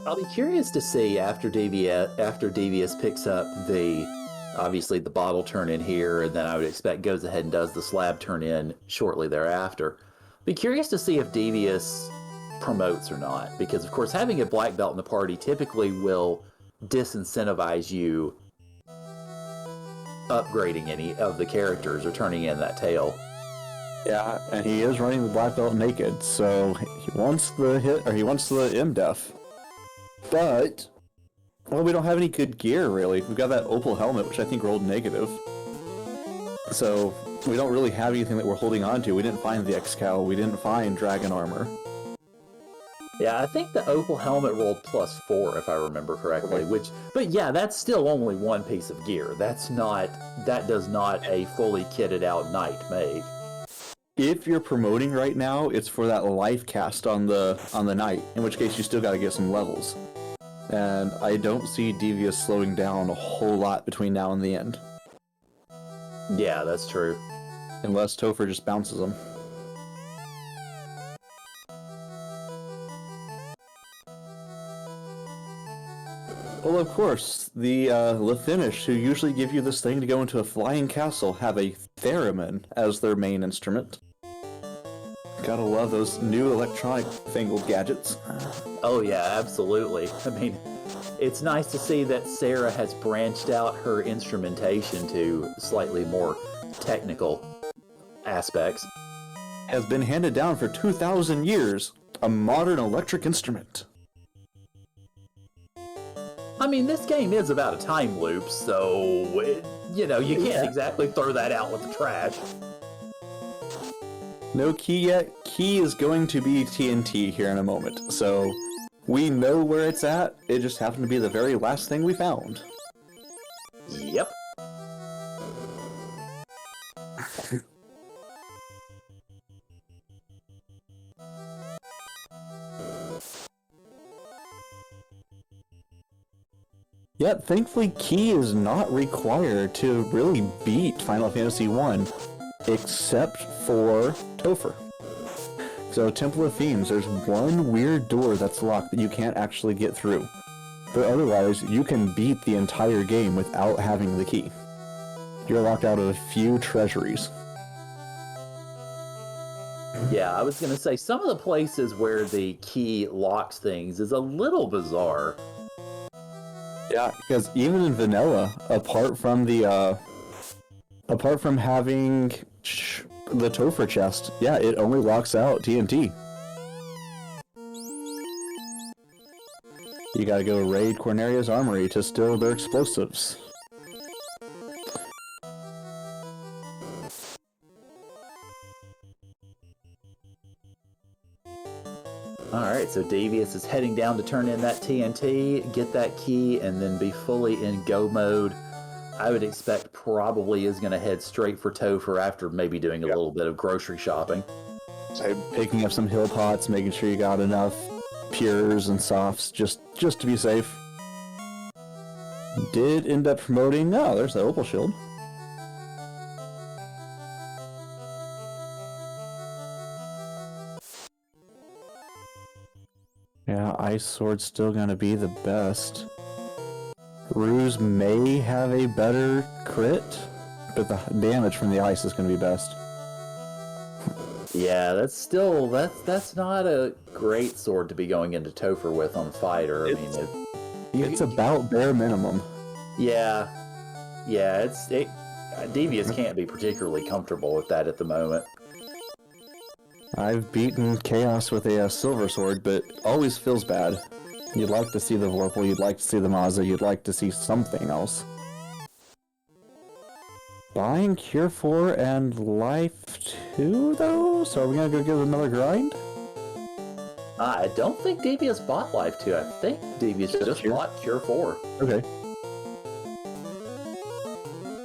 I'll be curious to see after Devious picks up obviously the bottle turn in here, and then I would expect goes ahead and does the slab turn in shortly thereafter. Be curious to see if Devious promotes or not, because of course having a black belt in the party typically will disincentivize you upgrading any of the characters or turning in that tail. Yeah, and he is running the black belt naked, so he wants the hit, or he wants the MDef. But, well, we don't have any good gear, really. We've got that opal helmet, which I think rolled negative. So, we don't really have anything that we're holding on to. We didn't find the X-Cowl, we didn't find dragon armor. Yeah, I think the opal helmet rolled +4, if I remember correctly, but yeah, that's still only one piece of gear. That does not a fully kitted out knight make. If you're promoting right now, it's for that life cast on the knight, in which case you still gotta get some levels. And I don't see Devious slowing down a whole lot between now and the end. Yeah, that's true. Unless Topher just bounces him. Well, of course, the Lithinish, who usually give you this thing to go into a flying castle, have a theremin as their main instrument. Gotta love those new electronic fangled gadgets. Oh yeah, absolutely. I mean, it's nice to see that Sarah has branched out her instrumentation to slightly more technical aspects. Has been handed down for 2,000 years. A modern electric instrument. I mean, this game is about a time loop, so, you can't exactly throw that out with the trash. No key yet. Key is going to be TNT here in a moment, so we know where it's at. It just happened to be the very last thing we found. Yep. Yet, thankfully, key is not required to really beat Final Fantasy 1, except for Topher. So Temple of Fiends, there's one weird door that's locked that you can't actually get through. But otherwise, you can beat the entire game without having the key. You're locked out of a few treasuries. Yeah, I was going to say, some of the places where the key locks things is a little bizarre. Yeah, because even in vanilla, apart from having the Topher chest, yeah, it only locks out TNT. You gotta go raid Corneria's armory to steal their explosives. Alright, so Devious is heading down to turn in that TNT, get that key, and then be fully in go mode. I would expect probably is going to head straight for Topher after maybe doing a little bit of grocery shopping. So picking up some hill pots, making sure you got enough pures and softs, just to be safe. Did end up promoting... No, there's the Opal Shield. Yeah, Ice Sword's still gonna be the best. Ruse may have a better crit, but the damage from the ice is gonna be best. Yeah, that's not a great sword to be going into Topher with on fighter. It's about bare minimum. Yeah, Devious can't be particularly comfortable with that at the moment. I've beaten Chaos with a silver sword, but always feels bad. You'd like to see the Vorpal, you'd like to see the Mazda, you'd like to see something else. Buying Cure 4 and Life 2, though? So are we gonna go give it another grind? I don't think Devious bought Life 2. I think Devious just bought Cure 4. Okay.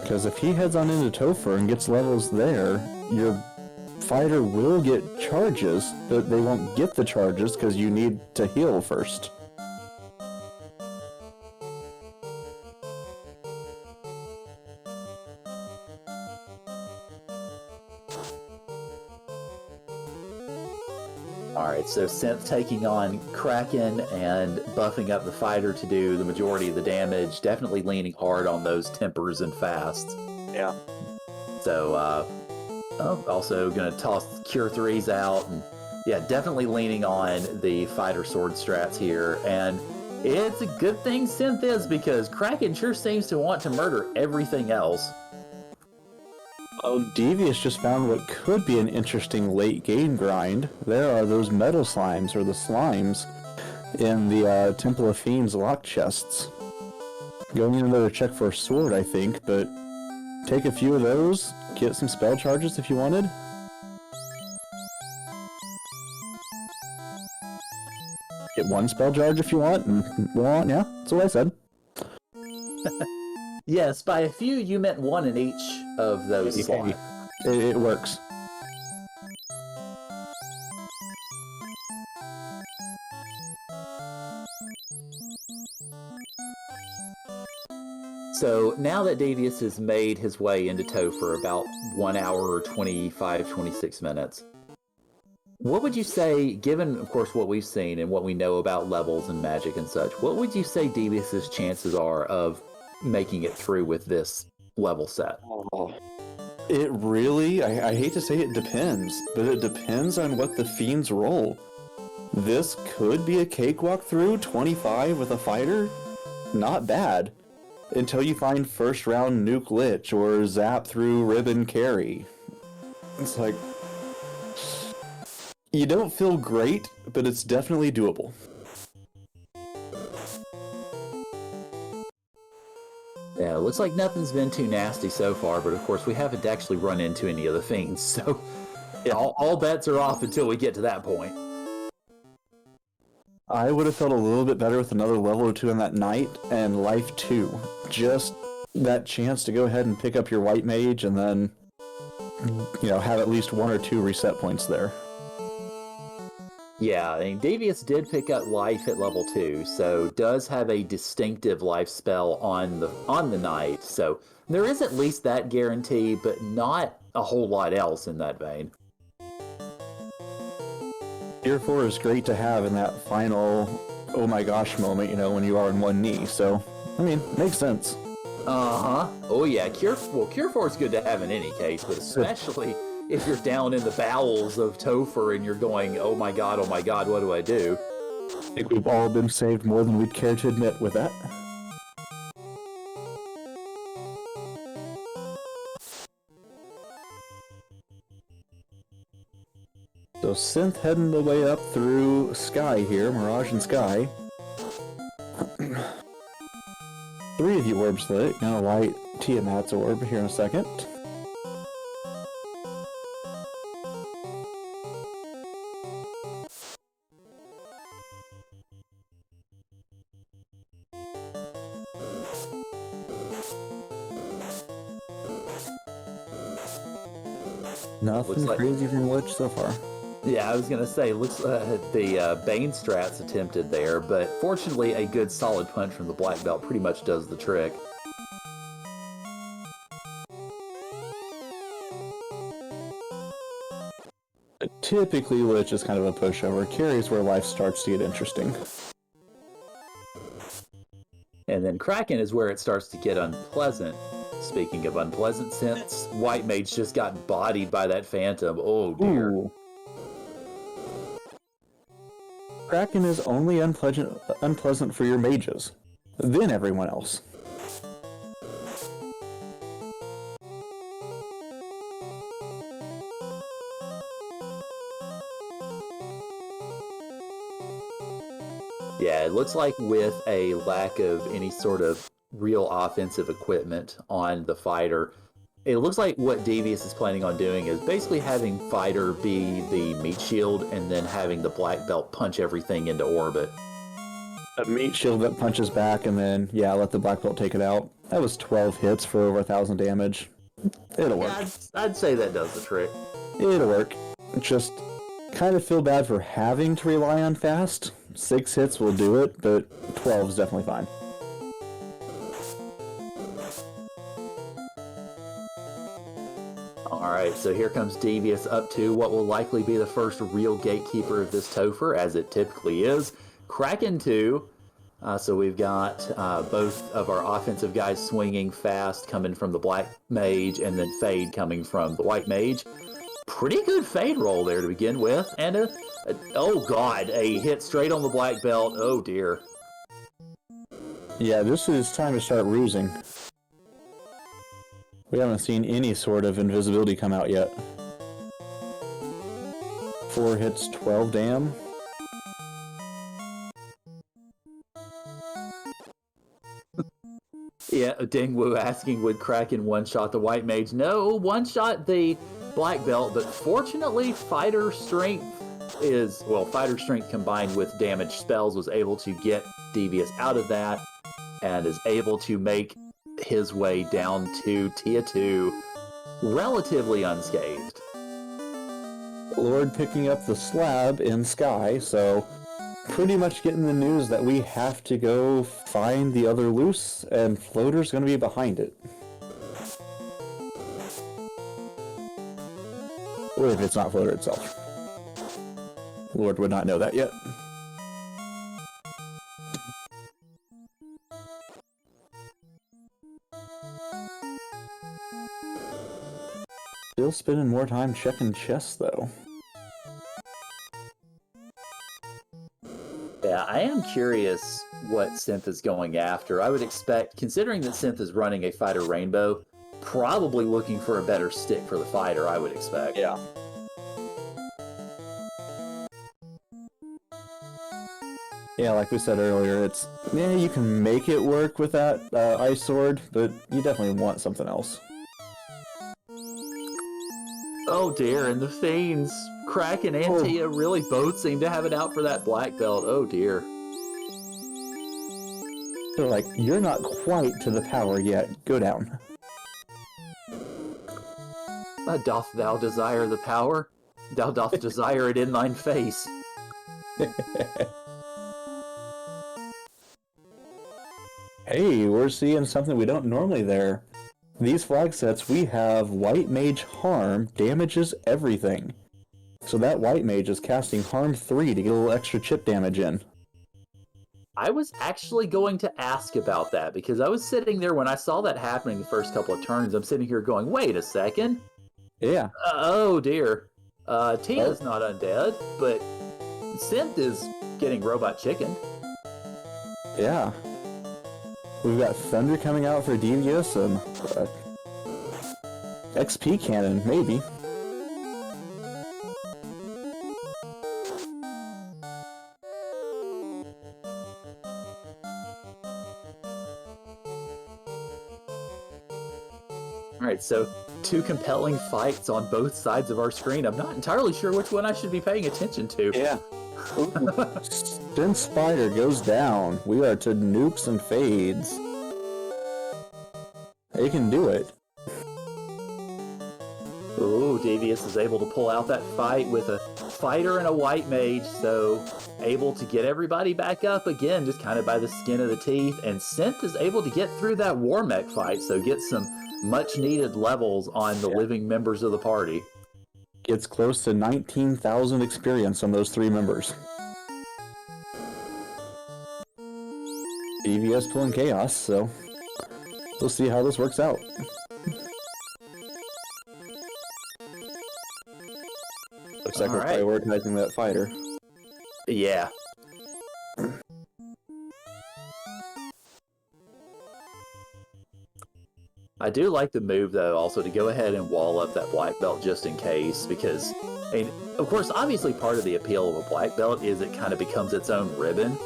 Because if he heads on into Topher and gets levels there, your fighter will get charges, but they won't get the charges because you need to heal first. Alright, so Synth taking on Kraken and buffing up the fighter to do the majority of the damage, definitely leaning hard on those tempers and fasts. Yeah. So, also gonna toss Cure 3s out, and yeah, definitely leaning on the fighter sword strats here, and it's a good thing Synth is, because Kraken sure seems to want to murder everything else. Oh, Devious just found what could be an interesting late game grind. There are those metal slimes, or the slimes, in the Temple of Fiends lock chests. Going in there to check for a sword, I think, but take a few of those, get some spell charges if you wanted. Get one spell charge if you want, and yeah, that's what I said. Yes, by a few you meant one in each of those slimes. It works. So now that Devious has made his way into Topher about 1 hour, 25, 26 minutes, what would you say, given, of course, what we've seen and what we know about levels and magic and such, what would you say Devious's chances are of making it through with this level set? Oh. It really, I hate to say it depends, but it depends on what the fiends roll. This could be a cakewalk through 25 with a fighter. Not bad. Until you find first round Nuke Lich or zap through Ribbon Carry. It's like, you don't feel great, but it's definitely doable. Yeah, it looks like nothing's been too nasty so far, but of course we haven't actually run into any of the fiends, so yeah, all bets are off until we get to that point. I would have felt a little bit better with another level or two on that night, and Life 2. Just that chance to go ahead and pick up your White Mage and then, have at least 1 or 2 reset points there. Yeah, I mean, Devious did pick up Life at level 2, so does have a distinctive life spell on the night, so there is at least that guarantee, but not a whole lot else in that vein. Tier 4 is great to have in that final, oh my gosh moment, when you are on one knee. So, I mean, makes sense. Uh-huh. Oh, yeah. Cure 4 is good to have in any case, but especially if you're down in the bowels of Topher and you're going, oh my god, what do I do? I think we've all been saved more than we'd care to admit with that. So Synth heading the way up through Sky here, Mirage and Sky. 3 of the orbs lit. Gonna light Tiamat's orb here in a second. Nothing like- crazy from Lich so far. Yeah, I was going to say, looks the Bane strats attempted there, but fortunately a good solid punch from the Black Belt pretty much does the trick. Typically, Lich is kind of a pushover. Carries where life starts to get interesting. And then Kraken is where it starts to get unpleasant. Speaking of unpleasant, since White Mage just got bodied by that Phantom, oh dear. Ooh. Kraken is only unpleasant for your mages, then everyone else. Yeah, it looks like with a lack of any sort of real offensive equipment on the fighter, it looks like what Devious is planning on doing is basically having Fighter be the meat shield and then having the Black Belt punch everything into orbit. A meat shield that punches back and then, yeah, let the Black Belt take it out. That was 12 hits for over 1,000 damage. It'll work. Yeah, I'd say that does the trick. It'll work. Just kind of feel bad for having to rely on fast. 6 hits will do it, but 12 is definitely fine. Alright, so here comes Devious up to what will likely be the first real gatekeeper of this Topher, as it typically is. Kraken 2. So we've got both of our offensive guys swinging fast, coming from the Black Mage, and then Fade coming from the White Mage. Pretty good Fade roll there to begin with, and oh god, a hit straight on the Black Belt. Oh dear. Yeah, this is time to start rusing. We haven't seen any sort of invisibility come out yet. 4 hits, 12 dam. Yeah, Dingwu asking, would Kraken one-shot the White Mage? No, one-shot the Black Belt, but fortunately Fighter Strength combined with damage spells was able to get Devious out of that, and is able to make his way down to Tier 2 relatively unscathed. Lord picking up the slab in Sky, so pretty much getting the news that we have to go find the other loose, and Floater's going to be behind it. Or if it's not Floater itself. Lord would not know that yet. Still spending more time checking chests, though. Yeah, I am curious what Synth is going after. I would expect, considering that Synth is running a Fighter Rainbow, probably looking for a better stick for the Fighter, I would expect. Yeah. Yeah, like we said earlier, you can make it work with that Ice Sword, but you definitely want something else. Oh dear, and the Fiends, Kraken and Tia really both seem to have it out for that Black Belt. Oh dear. They're like, you're not quite to the power yet. Go down. Doth thou desire the power? Thou doth desire it in thine face. Hey, we're seeing something we don't normally there. These flag sets, we have White Mage Harm damages everything. So that white mage is casting Harm 3 to get a little extra chip damage in. I was actually going to ask about that because I was sitting there when I saw that happening the first couple of turns. I'm sitting here going, wait a second. Yeah. Oh dear. Tia's not undead, but Synth is getting robot chicken. Yeah. We've got Thunder coming out for Devious and XP cannon, maybe. Alright, so two compelling fights on both sides of our screen. I'm not entirely sure which one I should be paying attention to. Yeah. Synth Spider goes down. We are to nukes and fades. They can do it. Ooh, Devious is able to pull out that fight with a fighter and a white mage, so able to get everybody back up again, just kind of by the skin of the teeth. And Synth is able to get through that War Mech fight, so get some much needed levels on the living members of the party. Gets close to 19,000 experience on those 3 members. DVS pulling chaos, so we'll see how this works out. Looks like we're prioritizing that fighter. Yeah. I do like the move, though, also to go ahead and wall up that black belt just in case, because, I mean, of course, obviously part of the appeal of a black belt is it kind of becomes its own ribbon,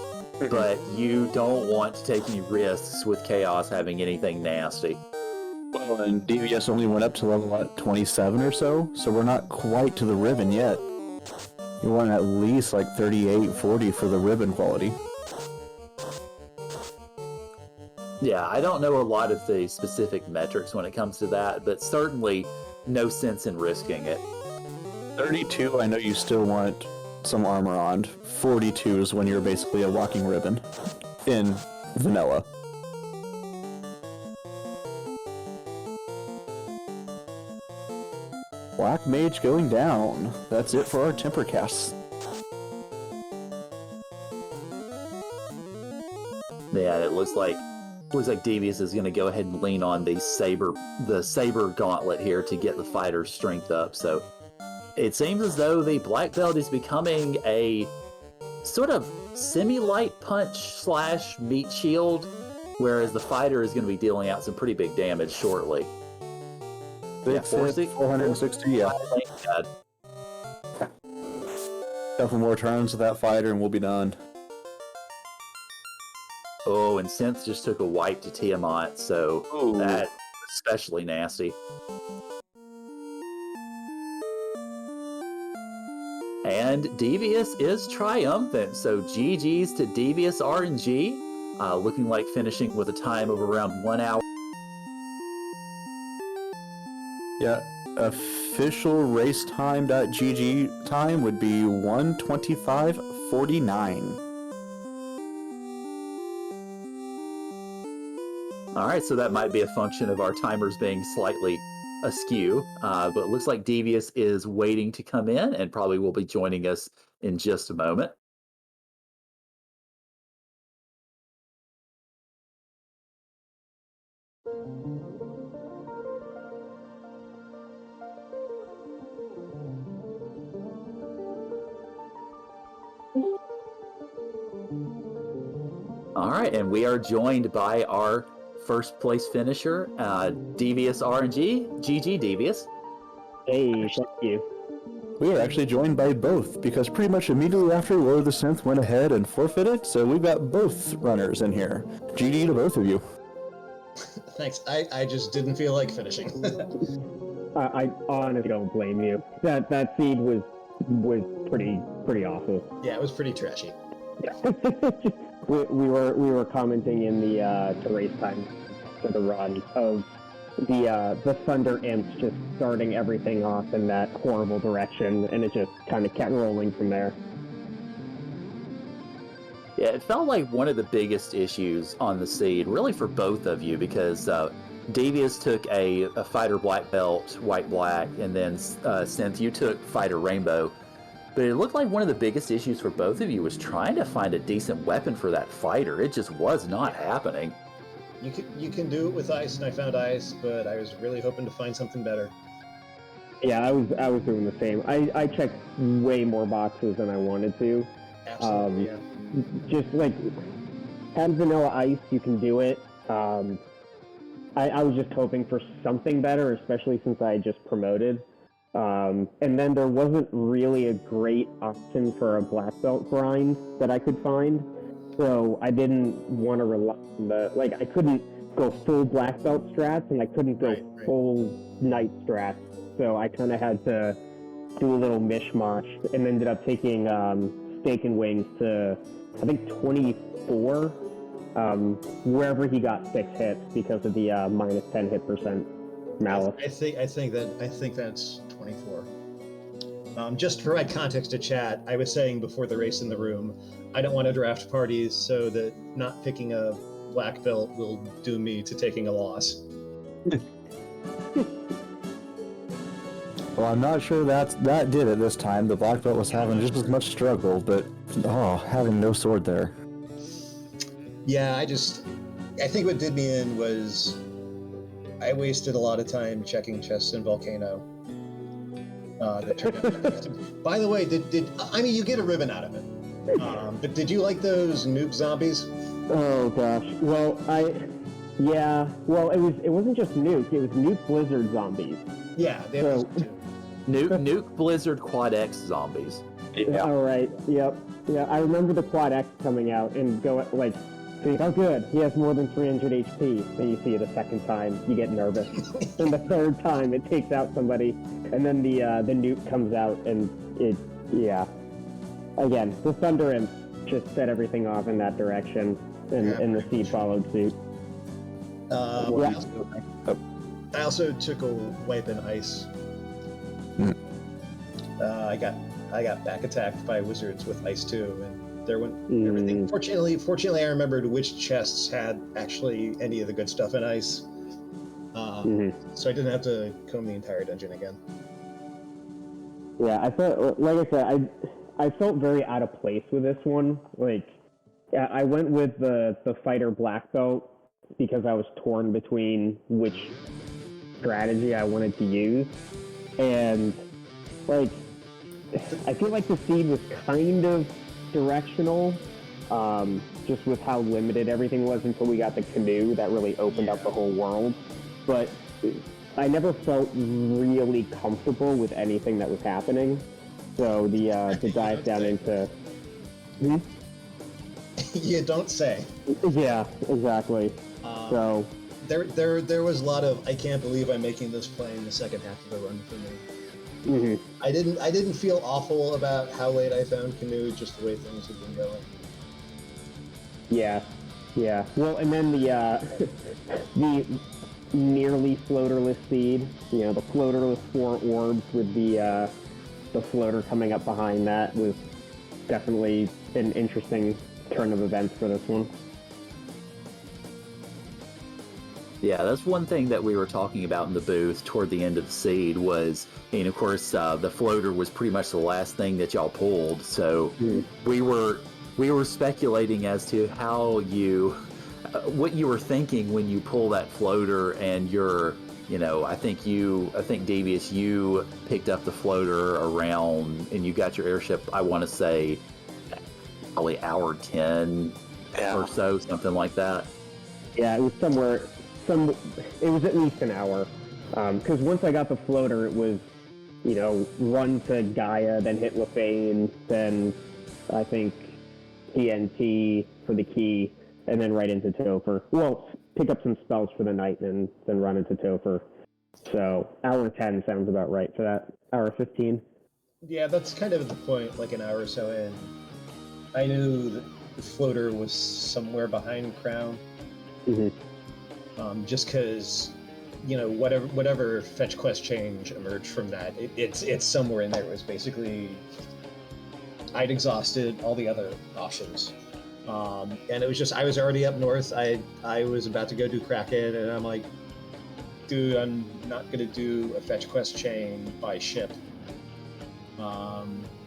but you don't want to take any risks with Chaos having anything nasty. Well, and DVS only went up to level, what, 27 or so we're not quite to the ribbon yet. You want at least like 38, 40 for the ribbon quality. Yeah, I don't know a lot of the specific metrics when it comes to that, but certainly no sense in risking it. 32, I know you still want some armor on. 42 is when you're basically a walking ribbon in vanilla. Black Mage going down. That's it for our temper casts. Yeah, it looks like Devious is going to go ahead and lean on the saber gauntlet here to get the fighter's strength up. So it seems as though the black belt is becoming a sort of semi-light punch / meat shield, whereas the fighter is going to be dealing out some pretty big damage shortly. Yeah, 460, yeah. Couple more turns with that fighter and we'll be done. Oh, and Synth just took a wipe to Tiamat, so that's especially nasty. And Devious is triumphant, so GG's to Devious RNG, looking like finishing with a time of around 1 hour. Yeah, official racetime.gg time would be 1:25:49. Alright, so that might be a function of our timers being slightly askew, but it looks like Devious is waiting to come in and probably will be joining us in just a moment. Alright, and we are joined by our first place finisher, Devious RNG. GG, Devious. Hey, thank you. We are actually joined by both, because pretty much immediately after Lord of the Synth went ahead and forfeited, so we've got both runners in here. GG to both of you. Thanks. I just didn't feel like finishing. I honestly don't blame you. That seed was pretty awful. Yeah, it was pretty trashy. Yeah. we were commenting in the race time for the run of the Thunder Imps just starting everything off in that horrible direction, and it just kind of kept rolling from there. Yeah, it felt like one of the biggest issues on the seed, really for both of you, because Devious took a fighter black belt, white black, and then Synth, you took fighter rainbow. But it looked like one of the biggest issues for both of you was trying to find a decent weapon for that fighter. It just was not happening. You can do it with ice, and I found ice, but I was really hoping to find something better. Yeah, I was doing the same. I checked way more boxes than I wanted to. Absolutely, yeah. Just like had vanilla ice, you can do it. I was just hoping for something better, especially since I had just promoted. And then there wasn't really a great option for a black belt grind that I could find. So I didn't want to rely on like, I couldn't go full black belt strats, and I couldn't go Right. full knight strats. So I kind of had to do a little mishmash, and ended up taking Steak and Wings to, I think, 24, wherever he got 6 hits because of the minus 10 hit percent malice. I think that's 24. Just to provide context to chat, I was saying before the race in the room, I don't want to draft parties so that not picking a black belt will doom me to taking a loss. Well, I'm not sure that did it this time. The black belt was having just as much struggle, but having no sword there. Yeah, I think what did me in was I wasted a lot of time checking chests in Volcano. That turned out. By the way, you get a ribbon out of it. But did you like those nuke zombies? Oh gosh. Well, it wasn't just nuke. It was nuke blizzard zombies. Yeah, they have So- those too. Nuke Blizzard Quad X zombies. Yeah. All right. Yep. Yeah, I remember the Quad X coming out and go like, think, oh good, he has more than 300 HP. Then you see it a second time, you get nervous. And the third time, it takes out somebody, and then the nuke comes out, and again, the Thunder Imp just set everything off in that direction, and the Seed followed suit. I also took a wipe in ice. I got back attacked by wizards with ice too, and there went everything. Fortunately, I remembered which chests had actually any of the good stuff in ice, so I didn't have to comb the entire dungeon again. Yeah, I felt, like I said, I felt very out of place with this one. Like, I went with the fighter black belt because I was torn between which strategy I wanted to use, and like, I feel like the Seed was kind of directional, just with how limited everything was until we got the canoe that really opened up the whole world. But I never felt really comfortable with anything that was happening. So the dive down into... You don't say. Yeah, exactly. So there was a lot of I can't believe I'm making this play in the second half of the run for me. I didn't feel awful about how late I found canoe, just the way things had been going. yeah. Well, and then the the nearly floaterless Seed, the floaterless 4 orbs with the floater coming up behind that was definitely an interesting turn of events for this one. Yeah, that's one thing that we were talking about in the booth toward the end of the Seed was, and of course, the floater was pretty much the last thing that y'all pulled. So we were speculating as to how what you were thinking when you pull that floater, and I think Devious, you picked up the floater around, and you got your airship, I want to say, probably hour 10 or so, something like that. Yeah, it was it was at least an hour. Because once I got the floater, it was, run to Gaia, then hit Lefane, then I think TNT for the key, and then right into Topher. Well, pick up some spells for the night, and then run into Topher. So, hour 10 sounds about right for that. Hour 15. Yeah, that's kind of the point, like an hour or so in. I knew that the floater was somewhere behind Crown. Just because, whatever fetch quest change emerged from that, it's somewhere in there. It was basically, I'd exhausted all the other options. And it was just, I was already up north. I was about to go do Kraken, and I'm like, dude, I'm not going to do a fetch quest chain by ship.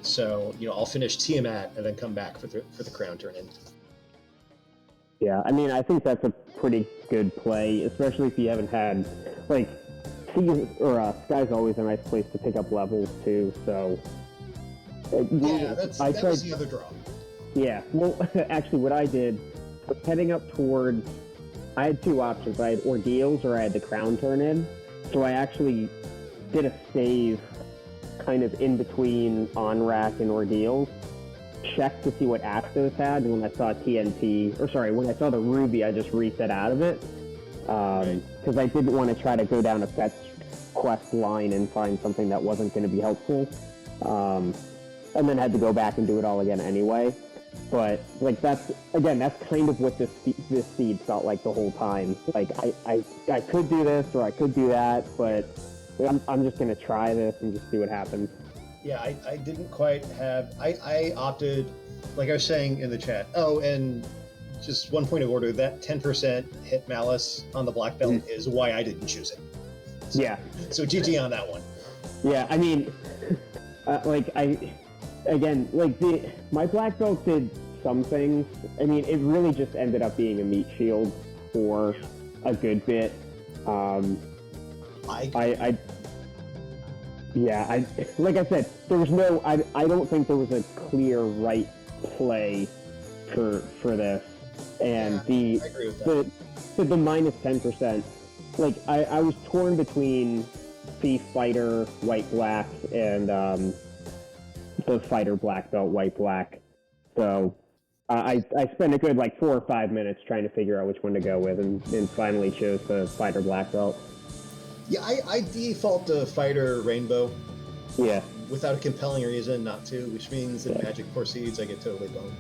So I'll finish Tiamat and then come back for the crown turn in. Yeah, I mean, I think that's a pretty good play, especially if you haven't had, like, Sky's always a nice place to pick up levels, too, so... Yeah, that was the other draw. Yeah, well, actually, what I did was heading up towards... I had two options. I had Ordeals or I had the Crown turn in, so I actually did a save kind of in between On-Rack and Ordeals, checked to see what Aptos had, and when I saw when I saw the Ruby, I just reset out of it, because I didn't want to try to go down a fetch quest line and find something that wasn't going to be helpful, and then had to go back and do it all again anyway. But like that's kind of what this seed felt like the whole time. Like I could do this or I could do that, but I'm just going to try this and just see what happens. Yeah, I didn't quite have... I opted, like I was saying in the chat, and just one point of order, that 10% hit Malice on the black belt is why I didn't choose it. So, yeah. So GG on that one. Yeah, I mean, my black belt did some things. I mean, it really just ended up being a meat shield for a good bit. Like I said, there was no. I don't think there was a clear right play for this, and I agree with that. the minus 10%. Like I was torn between Thief Fighter White Black and the Fighter Black Belt White Black. So I spent a good 4 or 5 minutes trying to figure out which one to go with, and finally chose the Fighter Black Belt. Yeah, I default to Fighter Rainbow. Yeah. Without a compelling reason not to, which means in Magic Proceeds I get totally boned.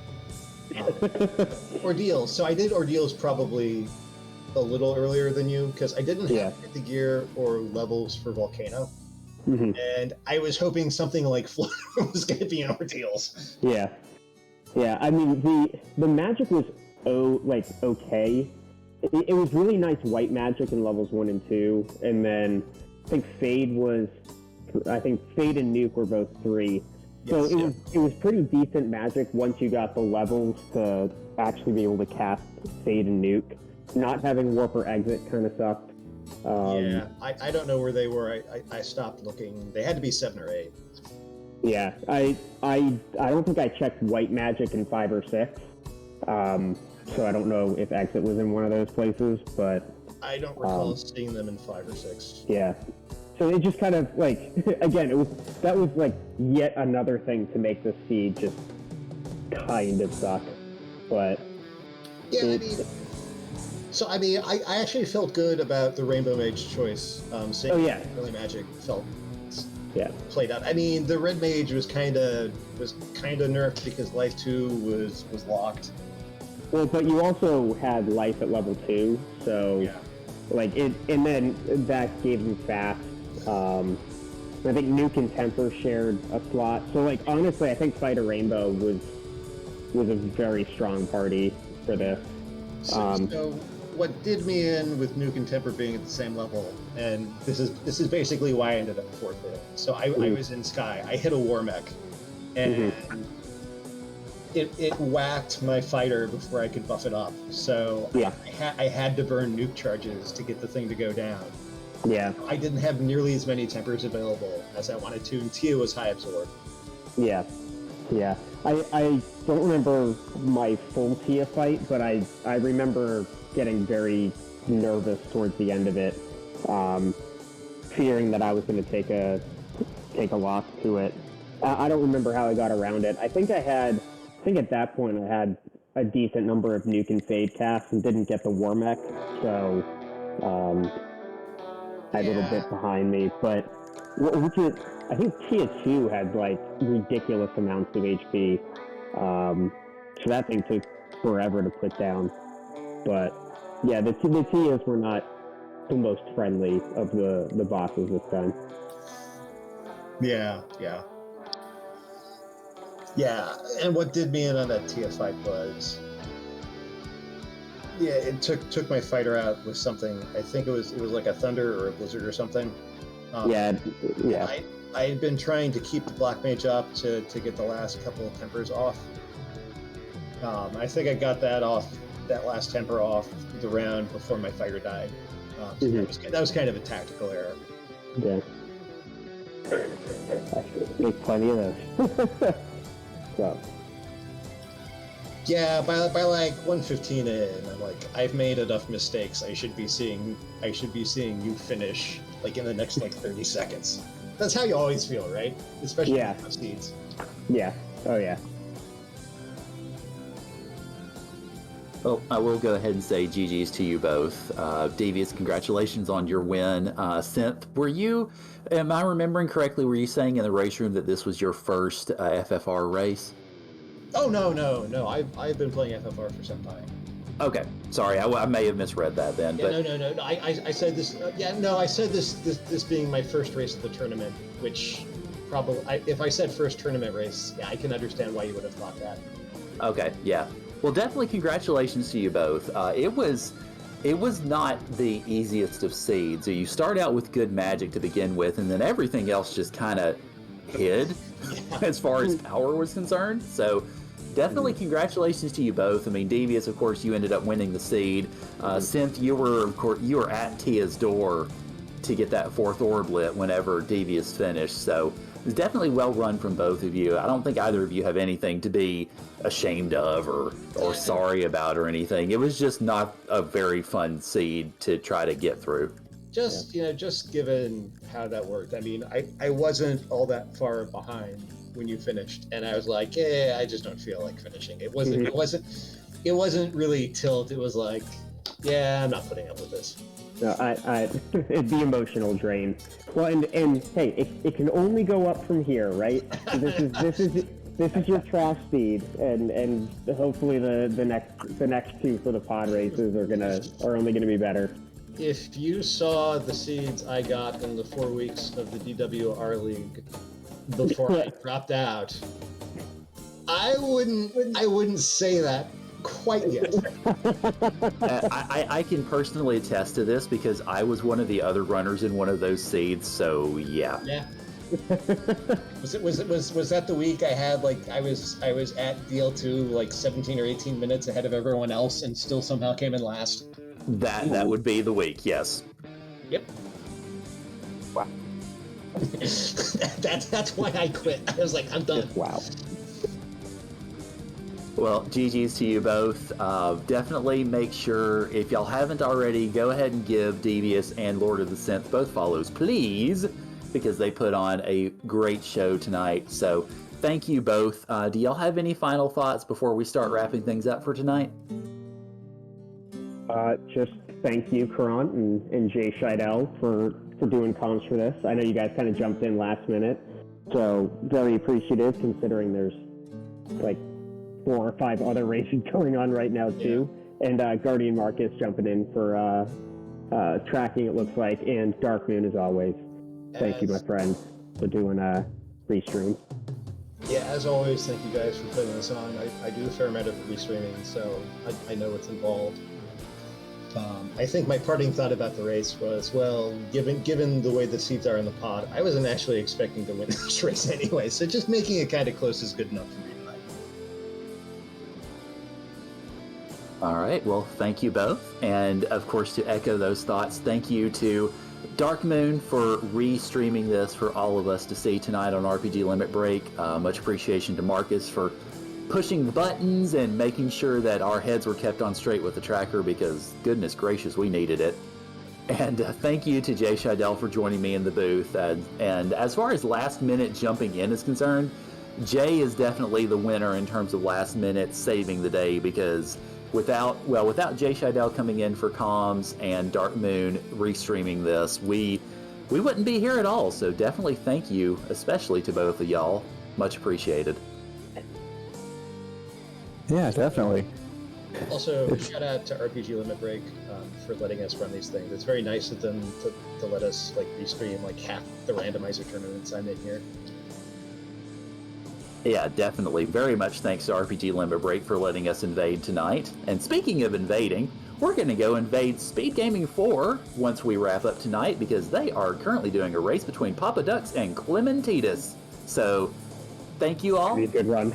Ordeals. So I did Ordeals probably a little earlier than you because I didn't have the gear or levels for Volcano. Mm-hmm. And I was hoping something like Flutter was going to be in Ordeals. Yeah. Yeah, I mean, the magic was okay. It was really nice white magic in levels 1 and 2, and then I think Fade and Nuke were both 3. So it was pretty decent magic once you got the levels to actually be able to cast Fade and Nuke. Not having Warp or Exit kind of sucked. I don't know where they were. I stopped looking. They had to be 7 or 8. Yeah, I don't think I checked white magic in 5 or 6. So I don't know if Exit was in one of those places, but... I don't recall seeing them in 5 or 6. Yeah. So it just kind of, again, that was yet another thing to make this seed just kind of suck. But... Yeah, I actually felt good about the Rainbow Mage choice. Early Magic felt played out. I mean, the Red Mage was kind of nerfed because Life 2 was locked. Well, but you also had life at level 2, so and then that gave him fast. I think Nuke and Temper shared a slot. So honestly, I think Fighter Rainbow was a very strong party for this. So what did me in with Nuke and Temper being at the same level, and this is basically why I ended up forfeiting. So I was in Sky. I hit a War Mech, and it whacked my fighter before I could buff it up. So I had to burn nuke charges to get the thing to go down. Yeah. I didn't have nearly as many tempers available as I wanted to, and Tia was high absorb. Yeah. Yeah. I don't remember my full Tia fight, but I remember getting very nervous towards the end of it, fearing that I was going to take a loss to it. I don't remember how I got around it. I think at that point I had a decent number of Nuke and Fade casts and didn't get the War Mech, so a little bit behind me. But I think Tia 2 had ridiculous amounts of HP, so that thing took forever to put down. But yeah, the Tias were not the most friendly of the bosses this time. Yeah. And what did me in on that Tia fight was, it took my fighter out with something. I think it was like a Thunder or a Blizzard or something. Yeah, yeah. I had been trying to keep the Black Mage up to get the last couple of tempers off. I think I got that last temper off the round before my fighter died. So that was kind of a tactical error. Yeah. I should make plenty of those. So. Yeah, by like 115 in, I'm like, I've made enough mistakes. I should be seeing you finish like in the next like 30 seconds. That's how you always feel, right? Especially with seeds. Yeah. Oh yeah. Well, I will go ahead and say GG's to you both. Devious, congratulations on your win. Synth, am I remembering correctly, were you saying in the race room that this was your first FFR race? Oh, no. I've been playing FFR for some time. Okay, sorry, I may have misread that then. Yeah, but... no. I said this. I said this being my first race of the tournament, which probably, if I said first tournament race, yeah, I can understand why you would have thought that. Okay, yeah. Well, definitely congratulations to you both. It was not the easiest of seeds. So you start out with good magic to begin with, and then everything else just kind of hid as far as power was concerned. So definitely congratulations to you both. I mean, Devious, of course, you ended up winning the seed. Synth, you were at Tia's door to get that fourth orb lit whenever Devious finished. So it was definitely well run from both of you. I don't think either of you have anything to be ashamed of or sorry about or anything. It was just not a very fun seed to try to get through. Just given how that worked. I mean, I wasn't all that far behind when you finished, and I was like, yeah, I just don't feel like finishing. It wasn't really tilt. It was like, yeah, I'm not putting up with this. No, it'd be emotional drain. Well, and hey, it can only go up from here, right? This is your trash seed, and hopefully the next two for the pod races are only gonna be better. If you saw the seeds I got in the 4 weeks of the DWR League before I dropped out, I wouldn't say that quite yet. I can personally attest to this because I was one of the other runners in one of those seeds. So yeah. Yeah. Was that the week I had I was at DL2 like 17 or 18 minutes ahead of everyone else and still somehow came in last? That would be the week, yes. Yep. Wow. That's why I quit. I was like, I'm done. Wow. Well, GG's to you both. Definitely make sure, if y'all haven't already, go ahead and give Devious and Lord of the Synth both follows, please, because they put on a great show tonight. So thank you both. Do y'all have any final thoughts before we start wrapping things up for tonight? Just thank you, Karant and Jay Scheidel for doing comms for this. I know you guys kind of jumped in last minute, so very appreciative considering there's like 4 or 5 other races going on right now too. Yeah. And Guardian Marcus jumping in for tracking, it looks like, and Dark Moon as always. Thank you, my friend, for doing restream. Yeah, as always, thank you guys for putting this on. I do a fair amount of restreaming, so I know what's involved. I think my parting thought about the race was, well, given the way the seeds are in the pod, I wasn't actually expecting to win this race anyway, so just making it kind of close is good enough for me tonight. All right, well, thank you both. And of course, to echo those thoughts, thank you to Dark Moon for re-streaming this for all of us to see tonight on RPG Limit Break. Much appreciation to Marcus for pushing the buttons and making sure that our heads were kept on straight with the tracker because, goodness gracious, we needed it. And thank you to Jay Scheidel for joining me in the booth. And as far as last minute jumping in is concerned, Jay is definitely the winner in terms of last minute saving the day because without Jay Scheidel coming in for comms and Dark Moon restreaming this, we wouldn't be here at all. So definitely thank you, especially to both of y'all. Much appreciated. Yeah, definitely. Also, shout out to RPG Limit Break for letting us run these things. It's very nice of them to let us restream half the randomizer tournaments I'm in here. Yeah, definitely. Very much thanks to RPG Limit Break for letting us invade tonight. And speaking of invading, we're going to go invade Speed Gaming 4 once we wrap up tonight, because they are currently doing a race between Papa Ducks and Clementitas. So, thank you all. Be a good run.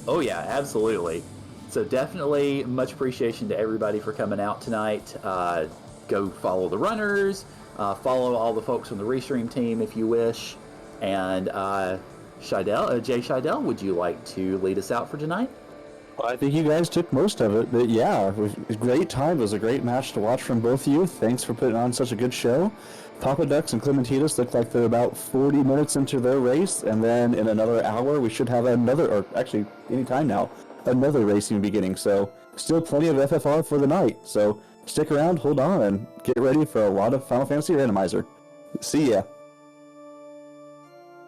Oh yeah, absolutely. So definitely much appreciation to everybody for coming out tonight. Go follow the runners, follow all the folks from the Restream team if you wish. And Jay Scheidel, would you like to lead us out for tonight? Well, I think you guys took most of it, but yeah, it was a great time. It was a great match to watch from both of you. Thanks for putting on such a good show. Papa Ducks and Clementitas look like they're about 40 minutes into their race, and then in another hour we should have another, or actually any time now, another racing beginning. So still plenty of FFR for the night. So stick around, hold on, and get ready for a lot of Final Fantasy Randomizer. See ya.